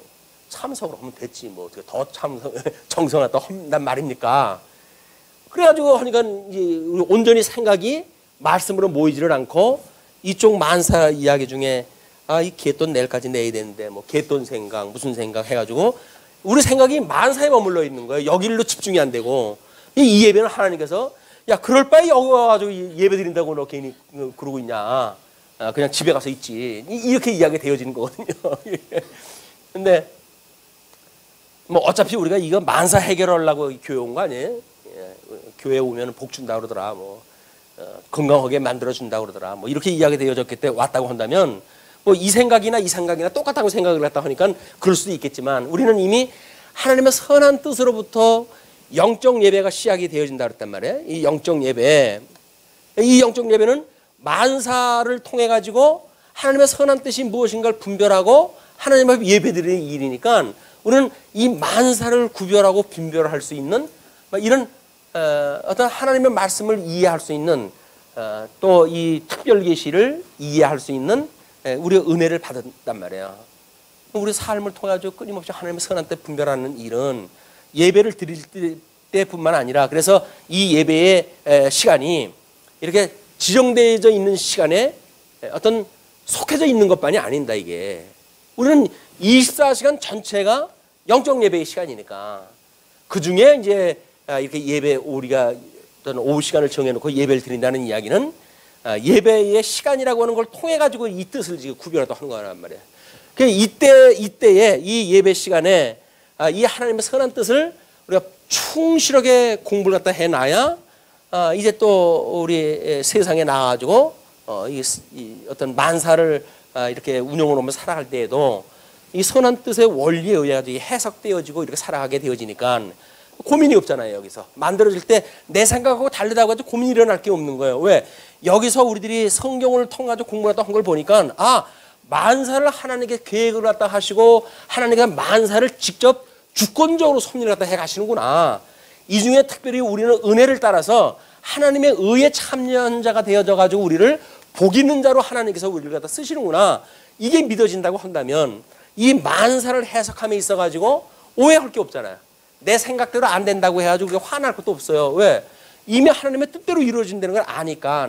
참석을 하면 됐지 뭐 어떻게 더 정성을 또 한단 말입니까? 그래가지고 하니까 온전히 생각이 말씀으로 모이지를 않고 이쪽 만사 이야기 중에 이 갯돈 내일까지 내야 되는데 뭐 갯돈 생각 무슨 생각 해가지고 우리 생각이 만사에 머물러 있는 거예요. 여기로 집중이 안 되고 이 예배는 하나님께서 야 그럴 바에 여기 와가지고 예배 드린다고 너 괜히 그러고 있냐. 그냥 집에 가서 있지. 이렇게 이야기가 되어지는 거거든요. 근데 뭐 어차피 우리가 이거 만사 해결하려고 교회 온 거 아니에요? 교회 오면 복 준다 그러더라. 뭐 건강하게 만들어 준다 그러더라. 뭐 이렇게 이야기 되어졌기 때문에 왔다고 한다면 뭐 이 생각이나 똑같다고 생각을 했다 하니까 그럴 수도 있겠지만 우리는 이미 하나님의 선한 뜻으로부터 영적 예배가 시작이 되어진다 그랬단 말이에요. 이 영적 예배는 만사를 통해 가지고 하나님의 선한 뜻이 무엇인가를 분별하고 하나님 앞에 예배드리는 일이니까 우리는 이 만사를 구별하고 분별할 수 있는 이런 어떤 하나님의 말씀을 이해할 수 있는 또 이 특별 계시를 이해할 수 있는 우리의 은혜를 받았단 말이에요. 우리 삶을 통해 가지고 끊임없이 하나님의 선한 뜻 분별하는 일은 예배를 드릴 때뿐만 아니라 그래서 이 예배의 시간이 이렇게 지정되어져 있는 시간에 어떤 속해져 있는 것만이 아닌다 이게. 우리는 24시간 전체가 영적 예배의 시간이니까 그 중에 이제 이렇게 예배 우리가 어떤 오후 시간을 정해놓고 예배를 드린다는 이야기는 예배의 시간이라고 하는 걸 통해 가지고 이 뜻을 지금 구별하다 하는 거란 말이에요. 그 이때에 이 예배 시간에 이 하나님의 선한 뜻을 우리가 충실하게 공부를 갖다 해놔야 이제 또 우리 세상에 나와가지고 이 어떤 만사를 이렇게 운영을 하면서 살아갈 때에도 이 선한 뜻의 원리에 의해 가지고 해석되어지고 이렇게 살아가게 되어지니까 고민이 없잖아요. 여기서 만들어질 때 내 생각하고 다르다고 해도 고민이 일어날 게 없는 거예요. 왜? 여기서 우리들이 성경을 통해 공부를 한 걸 보니까 만사를 하나님께 계획을 갖다 하시고 하나님께서 만사를 직접 주권적으로 섭리를 갖다 해 가시는구나. 이 중에 특별히 우리는 은혜를 따라서 하나님의 의에 참여한 자가 되어져 가지고 우리를 복 있는 자로 하나님께서 우리를 갖다 쓰시는구나. 이게 믿어진다고 한다면 이 만사를 해석함에 있어 가지고 오해할 게 없잖아요. 내 생각대로 안 된다고 해가지고 우리가 화날 것도 없어요. 왜? 이미 하나님의 뜻대로 이루어진다는 걸 아니까.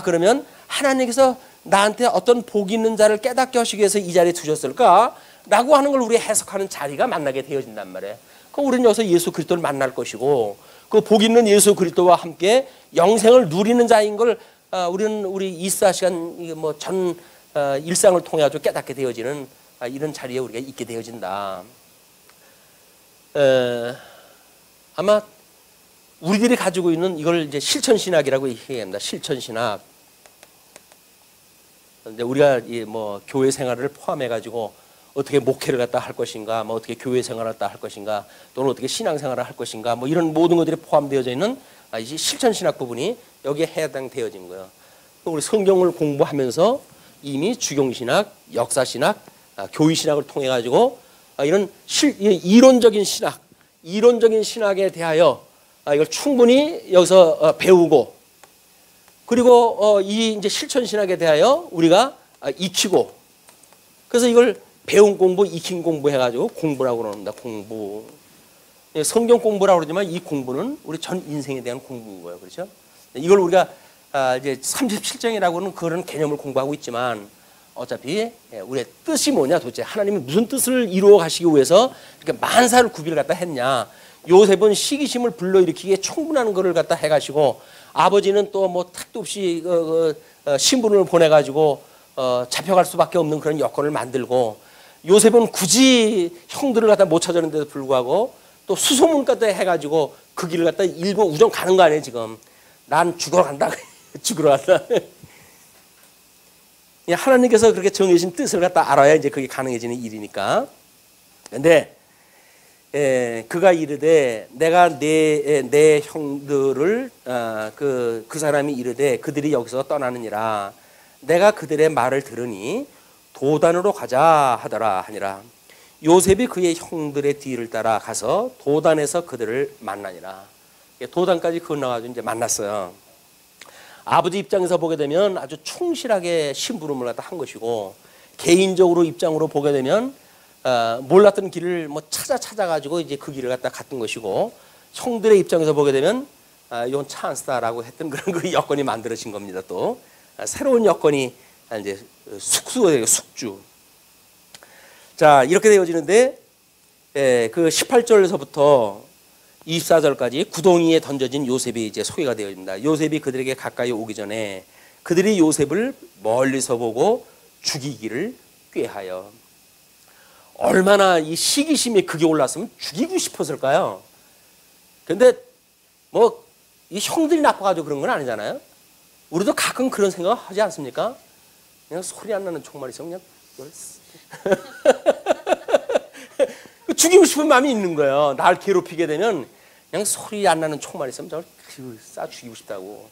그러면 하나님께서 나한테 어떤 복이 있는 자를 깨닫게 하시기 위해서 이 자리에 두셨을까? 라고 하는 걸 우리 해석하는 자리가 만나게 되어진단 말이에요. 그럼 우리는 여기서 예수 그리스도를 만날 것이고 그 복 있는 예수 그리스도와 함께 영생을 누리는 자인 걸 우리는 우리 24시간 전 일상을 통해 아주 깨닫게 되어지는 이런 자리에 우리가 있게 되어진다. 아마 우리들이 가지고 있는 이걸 이제 실천신학이라고 얘기합니다. 실천신학. 우리가 뭐 교회 생활을 포함해 가지고 어떻게 목회를 갖다 할 것인가, 뭐 어떻게 교회 생활을 갖다 할 것인가, 또는 어떻게 신앙 생활을 할 것인가, 뭐 이런 모든 것들이 포함되어져 있는 이 실천신학 부분이 여기에 해당되어진 거예요. 우리 성경을 공부하면서 이미 주경신학, 역사신학, 교의신학을 통해 가지고 이런 이론적인 신학에 대하여 이걸 충분히 여기서 배우고, 그리고 이 이제 실천신학에 대하여 우리가 익히고, 그래서 이걸 배운 공부, 익힌 공부 해가지고 공부라고 그럽니다. 공부. 성경 공부라고 그러지만 이 공부는 우리 전 인생에 대한 공부인 거예요. 그렇죠? 이걸 우리가 이제 37정이라고는 그런 개념을 공부하고 있지만 어차피 우리의 뜻이 뭐냐, 도대체 하나님이 무슨 뜻을 이루어 가시기 위해서 이렇게 만사를 구비를 갖다 했냐. 요셉은 시기심을 불러일으키기에 충분한 것을 갖다 해가시고, 아버지는 또 뭐 택도 없이 신분을 보내가지고 잡혀갈 수밖에 없는 그런 여건을 만들고, 요셉은 굳이 형들을 갖다 못 찾았는데도 불구하고 또 수소문 갖다 해가지고 그 길을 갖다 일본 우정 가는 거 아니에요. 지금 난 죽으러 간다. 죽으러 간다. 하나님께서 그렇게 정해진 뜻을 갖다 알아야 이제 그게 가능해지는 일이니까. 근데 그가 이르되 내가 내 형들을 그 사람이 이르되 그들이 여기서 떠나느니라. 내가 그들의 말을 들으니 도단으로 가자 하더라 하니라. 요셉이 그의 형들의 뒤를 따라 가서 도단에서 그들을 만나니라. 도단까지 건너가지고 이제 만났어요. 아버지 입장에서 보게 되면 아주 충실하게 심부름을 갖다 한 것이고, 개인적으로 입장으로 보게 되면 몰랐던 길을 뭐 찾아가지고 이제 그 길을 갖다 갔던 것이고, 형들의 입장에서 보게 되면 이건 찬스다라고 했던 그런 그 여건이 만들어진 겁니다. 또 새로운 여건이 이제 숙주. 자, 이렇게 되어지는데 그 18절에서부터 24절까지 구덩이에 던져진 요셉이 이제 소개가 되어집니다. 요셉이 그들에게 가까이 오기 전에 그들이 요셉을 멀리서 보고 죽이기를 꾀하여. 얼마나 이 시기심이 극에 올랐으면 죽이고 싶었을까요? 근데 뭐 이 형들이 나빠가지고 그런 건 아니잖아요. 우리도 가끔 그런 생각 하지 않습니까? 그냥 소리 안 나는 총만 있으면 그냥 죽이고 싶은 마음이 있는 거예요. 날 괴롭히게 되면 그냥 소리 안 나는 총만 있으면 저걸 쏴 죽이고 싶다고.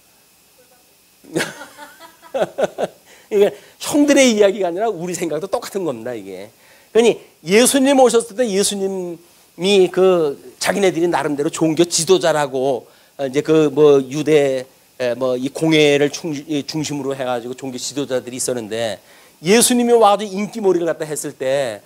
이게 형들의 이야기가 아니라 우리 생각도 똑같은 겁니다. 이게. 그러니 예수님 오셨을 때 예수님이 그 자기네들이 나름대로 종교 지도자라고 이제 그 뭐 유대 뭐 이 공회를 중심으로 해가지고 종교 지도자들이 있었는데, 예수님이 와가지고 인기몰이를 갖다 했을 때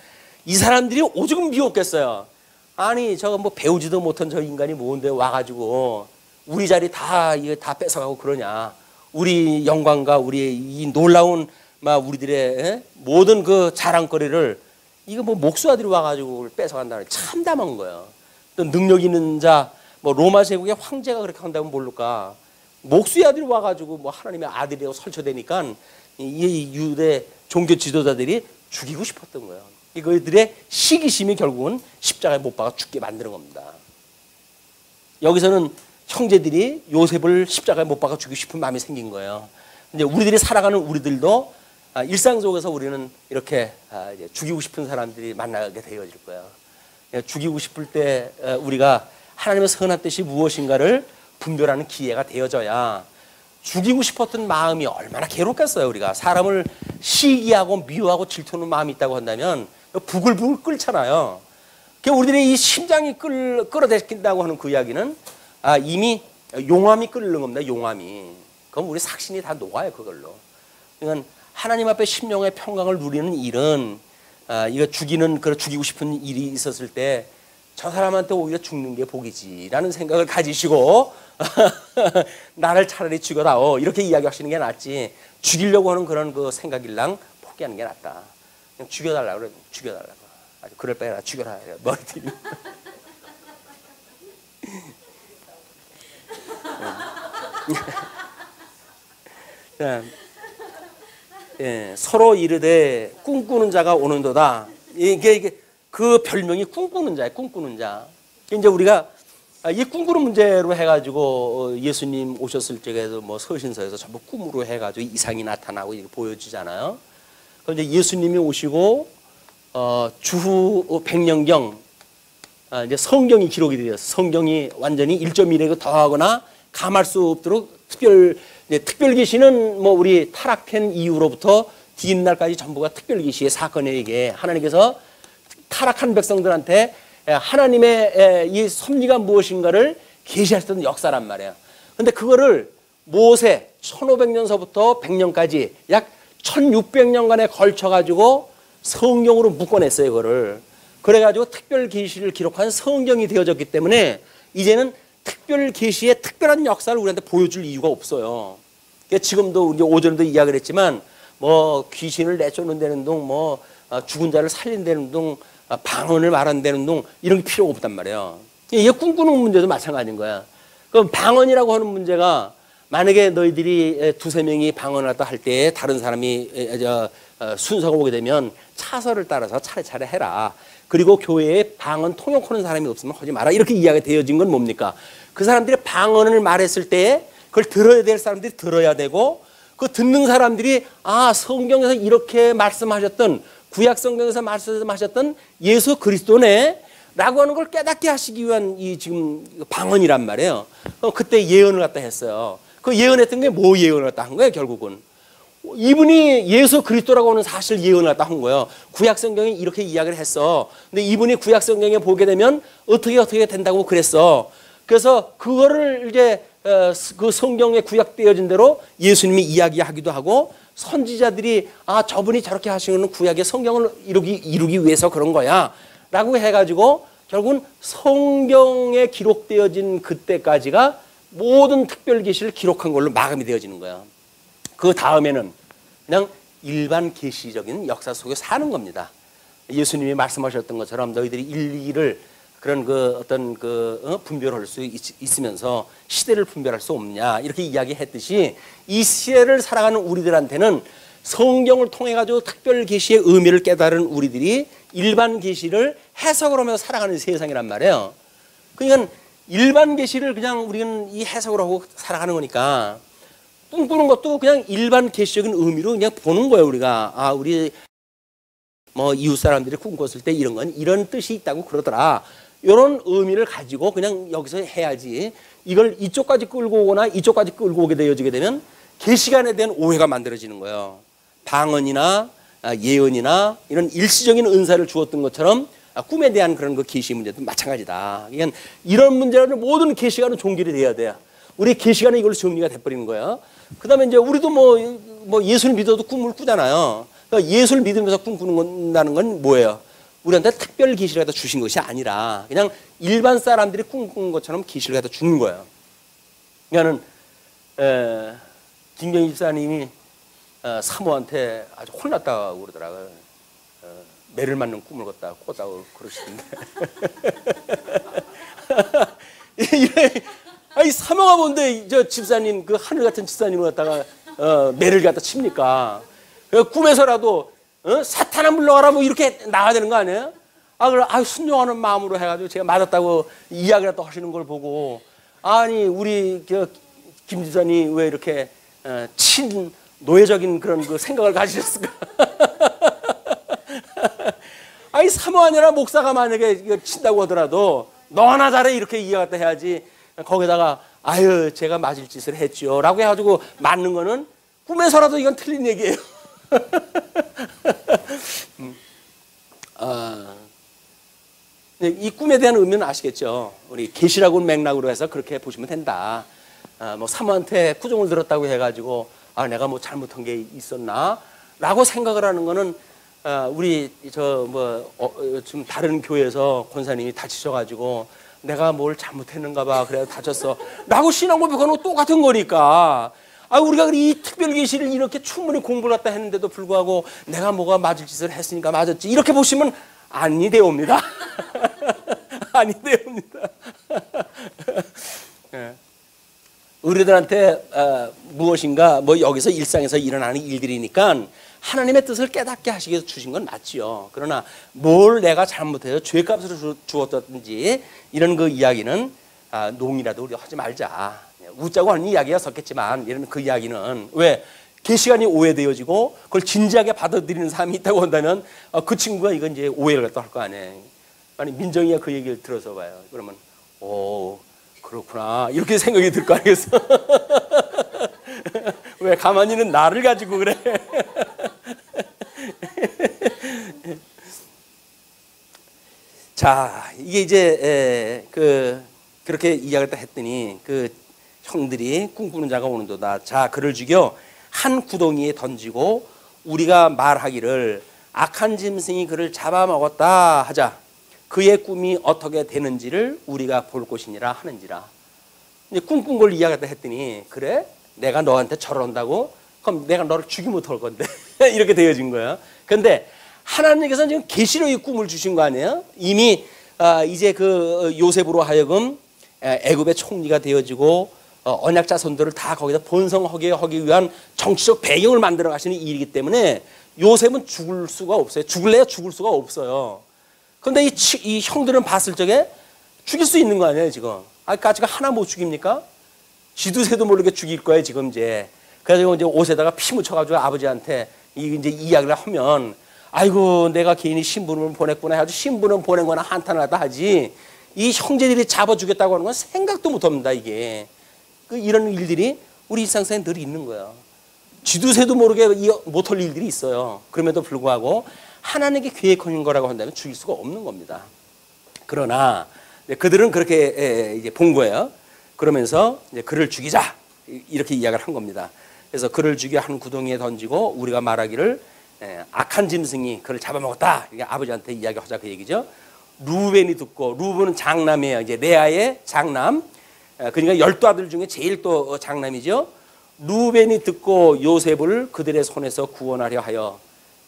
이 사람들이 오죽 미웠겠어요. 아니 저거 뭐 배우지도 못한 저 인간이 뭔데 와가지고 우리 자리 다 뺏어가고 그러냐. 우리 영광과 우리 이 놀라운 막 우리들의 모든 그 자랑거리를 이거 뭐 목수아들이 와가지고 뺏어간다는, 참담한 거예요. 또 능력 있는 자, 뭐 로마 제국의 황제가 그렇게 한다면 모를까. 목수의 아들이 와가지고 뭐 하나님의 아들이라고 설쳐대니까 이 유대 종교 지도자들이 죽이고 싶었던 거예요. 이거들의 시기심이 결국은 십자가에 못 박아 죽게 만드는 겁니다. 여기서는 형제들이 요셉을 십자가에 못 박아 죽이고 싶은 마음이 생긴 거예요. 이제 우리들이 살아가는 우리들도 일상 속에서 우리는 이렇게 이제 죽이고 싶은 사람들이 만나게 되어질 거예요. 죽이고 싶을 때 우리가 하나님의 선한 뜻이 무엇인가를 분별하는 기회가 되어져야, 죽이고 싶었던 마음이 얼마나 괴롭겠어요. 우리가 사람을 시기하고 미워하고 질투하는 마음이 있다고 한다면 부글부글 끓잖아요. 우리들의 이 심장이 끌어대킨다고 하는 그 이야기는 이미 용암이 끓는 겁니다. 용암이. 그럼 우리 삭신이 다 녹아요. 그걸로. 그러니까 하나님 앞에 심령의 평강을 누리는 일은 이거 죽이고 싶은 일이 있었을 때 저 사람한테 오히려 죽는 게 복이지라는 생각을 가지시고 나를 차라리 죽여다오. 이렇게 이야기하시는 게 낫지. 죽이려고 하는 그런 그 생각일랑 포기하는 게 낫다. 그냥 죽여달라고 그래. 죽여달라고. 아주 그럴 바에나 죽여라. 머리들이. 예, 서로 이르되 꿈꾸는 자가 오는도다. 이게 그 별명이 꿈꾸는 자예요. 꿈꾸는 자. 이제 우리가 이 꿈꾸는 문제로 해가지고 예수님 오셨을 적에도 뭐 서신서에서 전부 꿈으로 해가지고 이상이 나타나고 이렇게 보여주잖아요. 그런데 예수님이 오시고 주후 100년경 이제 성경이 기록이 되었어요. 성경이 완전히 1.1에 더하거나 감할 수 없도록 특별 계시는 뭐 우리 타락한 이후로부터 뒷날까지 전부가 특별 계시의 사건에 이게 하나님께서 타락한 백성들한테 하나님의 이 섭리가 무엇인가를 계시하셨던 역사란 말이에요. 근데 그거를 모세 1500년서부터 100년까지 약 1600년간에 걸쳐가지고 성경으로 묶어냈어요. 그거를. 그래가지고 특별 계시를 기록한 성경이 되어졌기 때문에 이제는 특별 계시의 특별한 역사를 우리한테 보여줄 이유가 없어요. 그러니까 지금도 이제 오전에도 이야기를 했지만 뭐 귀신을 내쫓는다는 둥, 뭐 죽은 자를 살린다는 둥, 방언을 말한다는 둥 이런 게 필요가 없단 말이에요. 이게 꿈꾸는 문제도 마찬가지인 거야. 그럼 방언이라고 하는 문제가 만약에 너희들이 두세 명이 방언을 갖다 할 때 다른 사람이 순서가 오게 되면 차서를 따라서 차례차례 해라. 그리고 교회에 방언 통역하는 사람이 없으면 하지 마라. 이렇게 이야기가 되어진 건 뭡니까? 그 사람들이 방언을 말했을 때 그걸 들어야 될 사람들이 들어야 되고 그 듣는 사람들이 성경에서 이렇게 말씀하셨던 구약 성경에서 말씀하셨던 예수 그리스도네 라고 하는 걸 깨닫게 하시기 위한 이 지금 방언이란 말이에요. 그때 예언을 갖다 했어요. 그 예언했던 게 뭐 예언을 갖다 한 거예요, 결국은. 이분이 예수 그리스도라고 하는 사실 예언을 갖다 한 거예요. 구약 성경이 이렇게 이야기를 했어. 근데 이분이 구약 성경에 보게 되면 어떻게 된다고 그랬어. 그래서 그거를 이제 그 성경에 구약되어진 대로 예수님이 이야기하기도 하고 선지자들이 저분이 저렇게 하시는 구약의 성경을 이루기 위해서 그런 거야 라고 해가지고 결국은 성경에 기록되어진 그때까지가 모든 특별 계시를 기록한 걸로 마감이 되어지는 거야. 그 다음에는 그냥 일반 계시적인 역사 속에 사는 겁니다. 예수님이 말씀하셨던 것처럼 너희들이 일기를 그런 분별할 수 있으면서 시대를 분별할 수 없냐 이렇게 이야기했듯이 이 시대를 살아가는 우리들한테는 성경을 통해 가지고 특별 계시의 의미를 깨달은 우리들이 일반 계시를 해석을 하면서 살아가는 세상이란 말이에요. 그러니까 일반 계시를 그냥 우리는 이 해석을 하고 살아가는 거니까 꿈꾸는 것도 그냥 일반 계시적인 의미로 그냥 보는 거예요. 우리가 우리 뭐 이웃 사람들이 꿈꿨을 때 이런 건 이런 뜻이 있다고 그러더라. 이런 의미를 가지고 그냥 여기서 해야지. 이걸 이쪽까지 끌고 오거나 이쪽까지 끌고 오게 되어지게 되면 계시관에 대한 오해가 만들어지는 거예요. 방언이나 예언이나 이런 일시적인 은사를 주었던 것처럼 꿈에 대한 그런 그 계시 문제도 마찬가지다. 그러니까 이런 문제는 모든 계시관은 종결이 돼야 돼요. 우리 계시관은 이걸로 정리가 돼버리는 거예요. 그다음에 이제 우리도 뭐 예수를 믿어도 꿈을 꾸잖아요. 그러니까 예수를 믿으면서 꿈꾸는다는 건 뭐예요? 우리한테 특별 계시를 갖다 주신 것이 아니라 그냥 일반 사람들이 꿈꾸는 것처럼 계시를 갖다 주는 거예요. 그러니까는 김경희 집사님이 사모한테 아주 혼났다고 그러더라고요. 매를 맞는 꿈을 꿨다고 그러시던데. 아니 사모가 뭔데 저 집사님 그 하늘 같은 집사님을 갖다가 매를 갖다 칩니까? 꿈에서라도 사탄아 물러가라 뭐 이렇게 나와야 되는 거 아니에요? 그래 순종하는 마음으로 해가지고 제가 맞았다고 이야기를 또 하시는 걸 보고 아니 우리 김 집사님 왜 이렇게 친노예적인 그런 그 생각을 가지셨을까? 아니 사모 아니라 목사가 만약에 친다고 하더라도 너나 잘해 이렇게 이야기 해야지. 거기다가 제가 맞을 짓을 했죠 라고 해가지고 맞는 거는 꿈에서라도 이건 틀린 얘기예요. 이 꿈에 대한 의미는 아시겠죠? 우리 계시라고 맥락으로 해서 그렇게 보시면 된다. 뭐 사모한테 구종을 들었다고 해가지고 내가 뭐 잘못한 게 있었나? 라고 생각을 하는 거는 우리 좀 다른 교회에서 권사님이 다치셔가지고 내가 뭘 잘못했는가 봐. 그래서 다쳤어. 라고 신앙 고백하는 거 똑같은 거니까. 우리가 이 특별계시를 이렇게 충분히 공부를 갖다 했는데도 불구하고 내가 뭐가 맞을 짓을 했으니까 맞았지. 이렇게 보시면 아니 되옵니다. 아니 되옵니다. 우리들한테 무엇인가 뭐 여기서 일상에서 일어나는 일들이니까 하나님의 뜻을 깨닫게 하시기 위해서 주신 건 맞지요. 그러나 뭘 내가 잘못해서 죄값으로 주었든지 이런 그 이야기는 농이라도 우리 하지 말자. 웃자고 하는 이야기가 섞였지만 이런 그 이야기는 왜 계시관이 오해되어지고 그걸 진지하게 받아들이는 사람이 있다고 한다면 그 친구가 이건 이제 오해를 갖다 할 거 아니에요. 아니 민정이가 그 얘기를 들어서 봐요. 그러면 오 그렇구나 이렇게 생각이 들 거 아니겠어? 왜 가만히는 나를 가지고 그래? 자 이게 이제 그렇게 이야기를 했더니 그 형들이 꿈꾸는 자가 오는도다. 자 그를 죽여 한 구덩이에 던지고 우리가 말하기를 악한 짐승이 그를 잡아먹었다 하자. 그의 꿈이 어떻게 되는지를 우리가 볼 것이니라 하는지라. 이제 꿈꾼 걸 이야기했다 했더니 그래? 내가 너한테 저런다고? 그럼 내가 너를 죽이면 어떡할 건데? 이렇게 되어진 거야. 그런데 하나님께서는 지금 계시로의 꿈을 주신 거 아니에요? 이미 이제 그 요셉으로 하여금 애굽의 총리가 되어지고 언약 자손들을 다 거기다 번성하게 하기 위한 정치적 배경을 만들어 가시는 일이기 때문에 요셉은 죽을 수가 없어요. 죽을래야 죽을 수가 없어요. 그런데 이 형들은 봤을 적에 죽일 수 있는 거 아니에요 지금. 아까 하나 못 죽입니까? 쥐두새도 모르게 죽일 거예요 지금 이제. 그래서 이제 옷에다가 피 묻혀가지고 아버지한테 이제 이야기를 하면 아이고 내가 괜히 신부를 보냈구나 해가지고 신부는 보낸 거나 한탄을 하다 하지 이 형제들이 잡아주겠다고 하는 건 생각도 못합니다 이게. 이런 일들이 우리 일상생활에 늘 있는 거예요. 쥐두새도 모르게 못할 일들이 있어요. 그럼에도 불구하고 하나님께 계획하는 거라고 한다면 죽일 수가 없는 겁니다. 그러나 그들은 그렇게 이제 본 거예요. 그러면서 이제 그를 죽이자 이렇게 이야기를 한 겁니다. 그래서 그를 죽여 한 구덩이에 던지고 우리가 말하기를 악한 짐승이 그를 잡아먹었다. 이게 아버지한테 이야기하자 그 얘기죠. 루벤이 듣고 루벤은 장남이에요. 이제 레아의 장남. 그러니까 12아들 중에 제일 또 장남이죠. 루벤이 듣고 요셉을 그들의 손에서 구원하려 하여.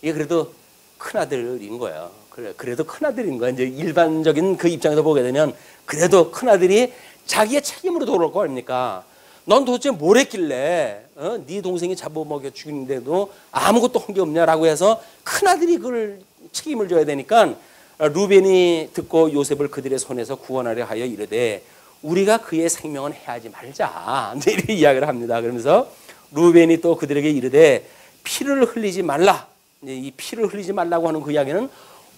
이게 그래도 큰아들인 거예요. 그래도 큰아들인 거예요. 이제 일반적인 그 입장에서 보게 되면 그래도 큰아들이 자기의 책임으로 돌아올 거 아닙니까? 넌 도대체 뭘 했길래 네 동생이 잡아먹여 죽이는데도 아무것도 한 게 없냐라고 해서 큰아들이 그걸 책임을 져야 되니까 루벤이 듣고 요셉을 그들의 손에서 구원하려 하여 이르되 우리가 그의 생명은 해하지 말자. 이렇게 이야기를 합니다. 그러면서 루벤이 또 그들에게 이르되 피를 흘리지 말라. 이 피를 흘리지 말라고 하는 그 이야기는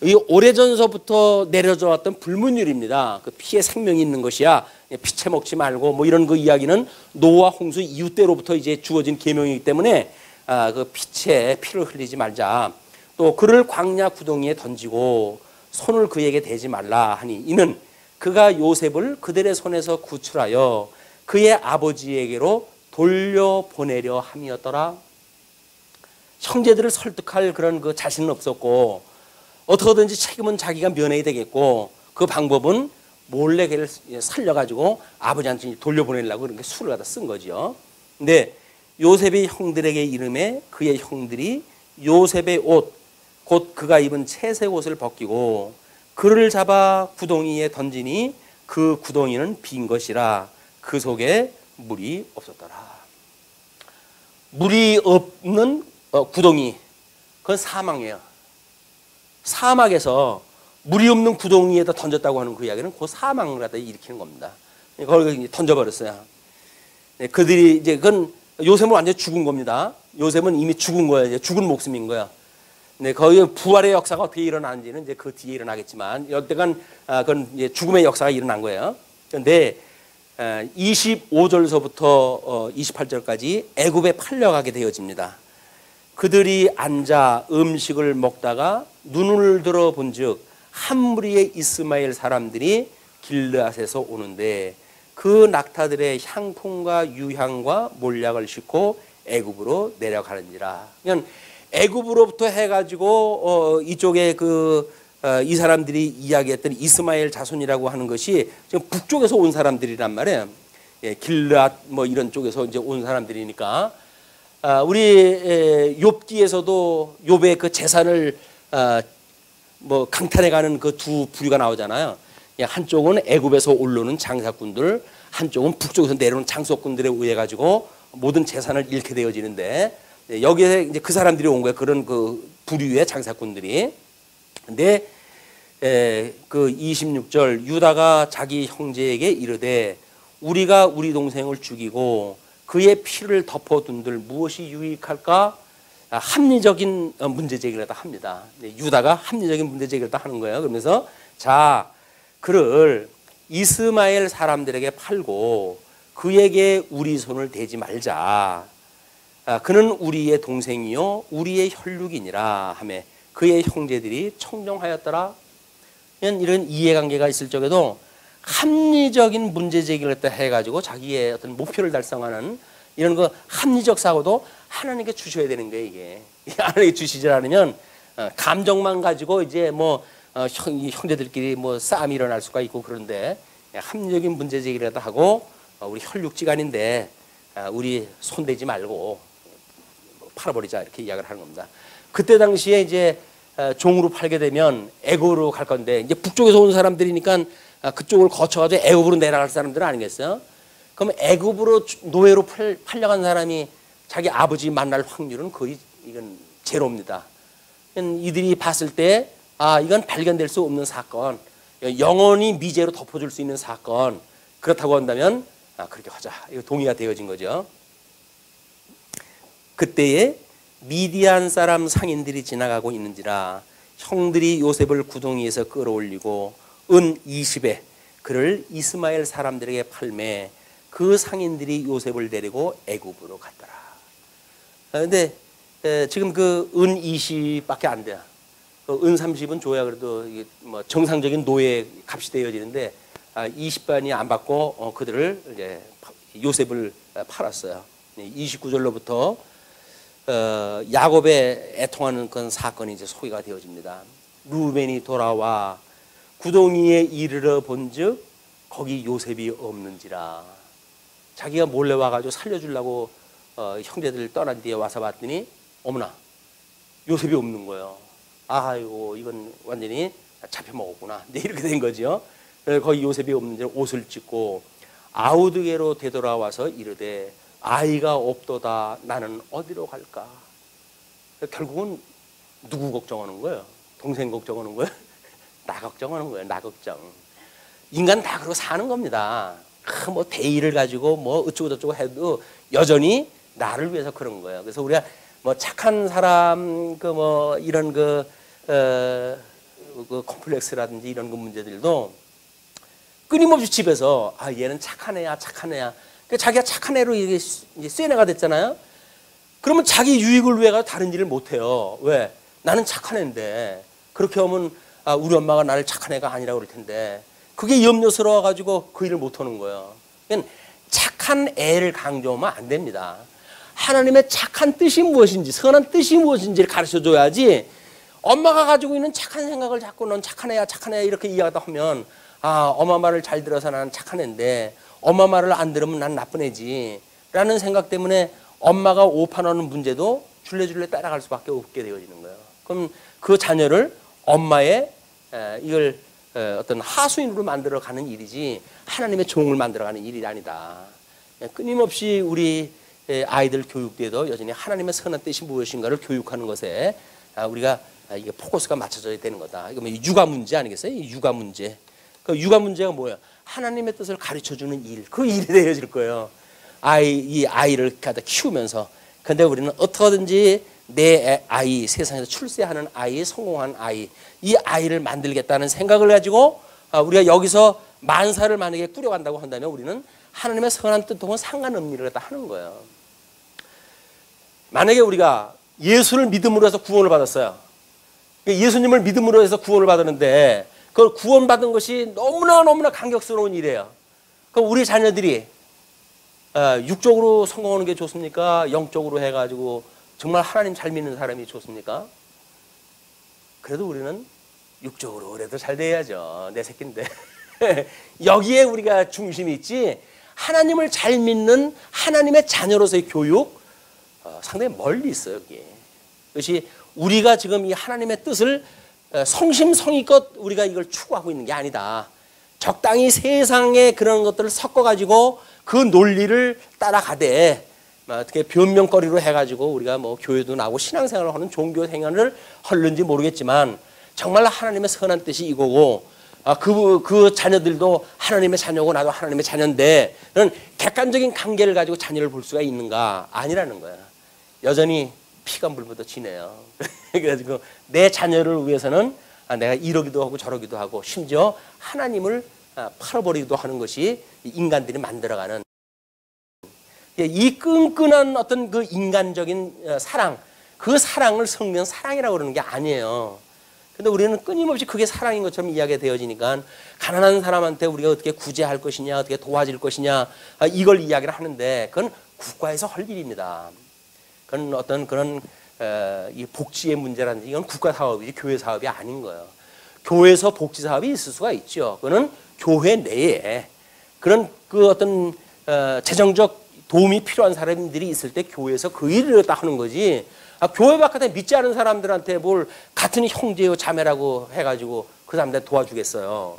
이 오래전서부터 내려져 왔던 불문율입니다. 그 피에 생명이 있는 것이야. 피채 먹지 말고 뭐 이런 그 이야기는 노아 홍수 이후 때로부터 이제 주어진 계명이기 때문에 그 피를 흘리지 말자. 또 그를 광야 구덩이에 던지고 손을 그에게 대지 말라 하니 이는 그가 요셉을 그들의 손에서 구출하여 그의 아버지에게로 돌려보내려 함이었더라. 형제들을 설득할 그런 그 자신은 없었고 어떻게든지 책임은 자기가 면해야 되겠고 그 방법은 몰래 걔를 살려가지고 아버지한테 돌려보내려고 그런 게 술을 갖다 쓴 거죠. 근데 요셉의 형들에게 이름에 그의 형들이 요셉의 옷, 곧 그가 입은 채색 옷을 벗기고 그를 잡아 구덩이에 던지니 그 구덩이는 빈 것이라 그 속에 물이 없었더라. 물이 없는 구덩이, 그건 사막이에요. 사막에서 물이 없는 구덩이에다 던졌다고 하는 그 이야기는 그 사막을 갖다 일으키는 겁니다. 거기 던져버렸어요. 그들이 이제 그건 요셉은 완전 죽은 겁니다. 요셉은 이미 죽은 거예요. 이제 죽은 목숨인 거야. 네, 거기 부활의 역사가 어떻게 일어나는지는 이제 그 뒤에 일어나겠지만 여태간 그건 이제 죽음의 역사가 일어난 거예요. 그런데 25절서부터 28절까지 애굽에 팔려가게 되어집니다. 그들이 앉아 음식을 먹다가 눈을 들어 본즉 한 무리의 이스마엘 사람들이 길르앗에서 오는데 그 낙타들의 향품과 유향과 몰약을 싣고 애굽으로 내려가는지라. 그러니까 애굽으로부터 해가지고 이쪽에 그 이 사람들이 이야기했던 이스마엘 자손이라고 하는 것이 지금 북쪽에서 온 사람들이란 말이에요. 예, 길앗 뭐 이런 쪽에서 이제 온 사람들이니까 우리 욥기에서도 욥의 그 재산을 뭐 강탈해가는 그 두 부류가 나오잖아요. 예, 한쪽은 애굽에서 올라오는 장사꾼들, 한쪽은 북쪽에서 내려오는 장소꾼들에 의해 가지고 모든 재산을 잃게 되어지는데 여기에 이제 그 사람들이 온 거예요. 그런 그 부류의 장사꾼들이. 근데 그 26절 유다가 자기 형제에게 이르되 우리가 우리 동생을 죽이고 그의 피를 덮어둔들 무엇이 유익할까? 합리적인 문제 제기를 다 합니다. 유다가 합리적인 문제 제기를 다 하는 거예요. 그러면서 자 그를 이스마엘 사람들에게 팔고 그에게 우리 손을 대지 말자. 그는 우리의 동생이요 우리의 혈육이니라 하며 그의 형제들이 청정하였더라. 이런 이해관계가 있을 적에도 합리적인 문제 제기를 해가지고 자기의 어떤 목표를 달성하는 이런 그 합리적 사고도 하나님께 주셔야 되는 거예요. 이게 하나님께 주시지 않으면 감정만 가지고 이제 뭐 형제들끼리 뭐 싸움이 일어날 수가 있고 그런데 합리적인 문제 제기를 하고 우리 혈육지간인데 우리 손대지 말고 팔아버리자 이렇게 이야기를 하는 겁니다. 그때 당시에 이제 종으로 팔게 되면 애굽으로 갈 건데 이제 북쪽에서 온 사람들이니까 그쪽을 거쳐가지고 애굽으로 내려갈 사람들은 아니겠어요? 그럼 애굽으로 노예로 팔려간 사람이 자기 아버지 만날 확률은 거의 이건 제로입니다. 이들이 봤을 때 이건 발견될 수 없는 사건, 영원히 미제로 덮어줄 수 있는 사건 그렇다고 한다면 그렇게 하자. 이거 동의가 되어진 거죠. 그때에 미디안 사람 상인들이 지나가고 있는지라 형들이 요셉을 구덩이에서 끌어올리고 은 20에 그를 이스마엘 사람들에게 팔매 그 상인들이 요셉을 데리고 애굽으로 갔더라. 그런데 지금 그 은 20밖에 안 돼요. 은 30은 줘야 그래도 이게 뭐 정상적인 노예 값이 되어지는데 20반이 안 받고 그들을 이제 요셉을 팔았어요. 29절로부터 야곱에 애통하는 그런 사건이 이제 소개가 되어집니다. 루벤이 돌아와 구덩이에 이르러 본즉 거기 요셉이 없는지라. 자기가 몰래 와가지고 살려주려고 형제들 떠난 뒤에 와서 봤더니 어머나 요셉이 없는 거예요. 아이고 이건 완전히 잡혀 먹었구나. 네, 이렇게 된 거죠. 거기 요셉이 없는지 옷을 찢고 아우드게로 되돌아와서 이르되 아이가 없도다. 나는 어디로 갈까? 결국은 누구 걱정하는 거예요? 동생 걱정하는 거예요? 나 걱정하는 거예요. 나 걱정. 인간 다 그러고 사는 겁니다. 뭐 대의를 가지고 뭐 어쩌고 저쩌고 해도 여전히 나를 위해서 그런 거예요. 그래서 우리가 뭐 착한 사람 그 뭐 이런 그 컴플렉스라든지 이런 그 문제들도 끊임없이 집에서 얘는 착한 애야 착한 애야. 자기가 착한 애로 이제 센 애가 됐잖아요. 그러면 자기 유익을 위해 다른 일을 못 해요. 왜? 나는 착한 애인데 그렇게 하면 우리 엄마가 나를 착한 애가 아니라고 그럴 텐데 그게 염려스러워 가지고 그 일을 못 하는 거예요. 그러니까 착한 애를 강조하면 안 됩니다. 하나님의 착한 뜻이 무엇인지 선한 뜻이 무엇인지를 가르쳐 줘야지 엄마가 가지고 있는 착한 생각을 자꾸 넌 착한 애야 착한 애야 이렇게 이야기하다 하면 엄마 말을 잘 들어서 나는 착한 애인데 엄마 말을 안 들으면 난 나쁜 애지 라는 생각 때문에 엄마가 오판하는 문제도 줄레줄레 따라갈 수밖에 없게 되어지는 거예요. 그럼 그 자녀를 엄마의 이걸 어떤 하수인으로 만들어가는 일이지 하나님의 종을 만들어가는 일이 아니다. 끊임없이 우리 아이들 교육 때도 여전히 하나님의 선한 뜻이 무엇인가를 교육하는 것에 우리가 이게 포커스가 맞춰져야 되는 거다. 이거 뭐 육아 문제 아니겠어요? 육아 문제. 그 육아 문제가 뭐예요? 하나님의 뜻을 가르쳐주는 일, 그 일이 되어질 거예요. 이 아이를 갖다 키우면서. 근데 우리는 어떻게든지 내 아이, 세상에서 출세하는 아이, 성공한 아이, 이 아이를 만들겠다는 생각을 가지고 우리가 여기서 만사를 만약에 꾸려간다고 한다면 우리는 하나님의 선한 뜻하고는 상관없는 일을 갖다 하는 거예요. 만약에 우리가 예수를 믿음으로 해서 구원을 받았어요. 예수님을 믿음으로 해서 구원을 받았는데 그걸 구원받은 것이 너무나 감격스러운 일이에요. 그럼 우리 자녀들이 육적으로 성공하는 게 좋습니까? 영적으로 해가지고 정말 하나님 잘 믿는 사람이 좋습니까? 그래도 우리는 육적으로 그래도 잘 돼야죠. 내 새끼인데. 여기에 우리가 중심이 있지. 하나님을 잘 믿는 하나님의 자녀로서의 교육 상당히 멀리 있어요. 여기. 그것이 우리가 지금 이 하나님의 뜻을 성심성의껏 우리가 이걸 추구하고 있는 게 아니다. 적당히 세상의 그런 것들을 섞어가지고 그 논리를 따라가되 어떻게 변명거리로 해가지고 우리가 뭐 교회도 나오고 신앙생활을 하는 종교 생활을 하는지 모르겠지만 정말 하나님의 선한 뜻이 이거고 그 자녀들도 하나님의 자녀고 나도 하나님의 자녀인데 그런 객관적인 관계를 가지고 자녀를 볼 수가 있는가? 아니라는 거야. 여전히 피가 물보다 지네요. 그래가지고 내 자녀를 위해서는 내가 이러기도 하고 저러기도 하고 심지어 하나님을 팔아버리기도 하는 것이 인간들이 만들어가는 이 끈끈한 어떤 그 인간적인 사랑, 그 사랑을 성경 사랑이라고 그러는 게 아니에요. 근데 우리는 끊임없이 그게 사랑인 것처럼 이야기가 되어지니까 가난한 사람한테 우리가 어떻게 구제할 것이냐, 어떻게 도와줄 것이냐 이걸 이야기를 하는데 그건 국가에서 할 일입니다. 그건 어떤 그런 이 복지의 문제라든지 이건 국가 사업이지 교회 사업이 아닌 거예요. 교회에서 복지 사업이 있을 수가 있죠. 그거는 교회 내에 그런 그 어떤 재정적 도움이 필요한 사람들이 있을 때 교회에서 그 일을 다 하는 거지. 교회 바깥에 믿지 않은 사람들한테 뭘 같은 형제요 자매라고 해가지고 그 사람들 도와주겠어요.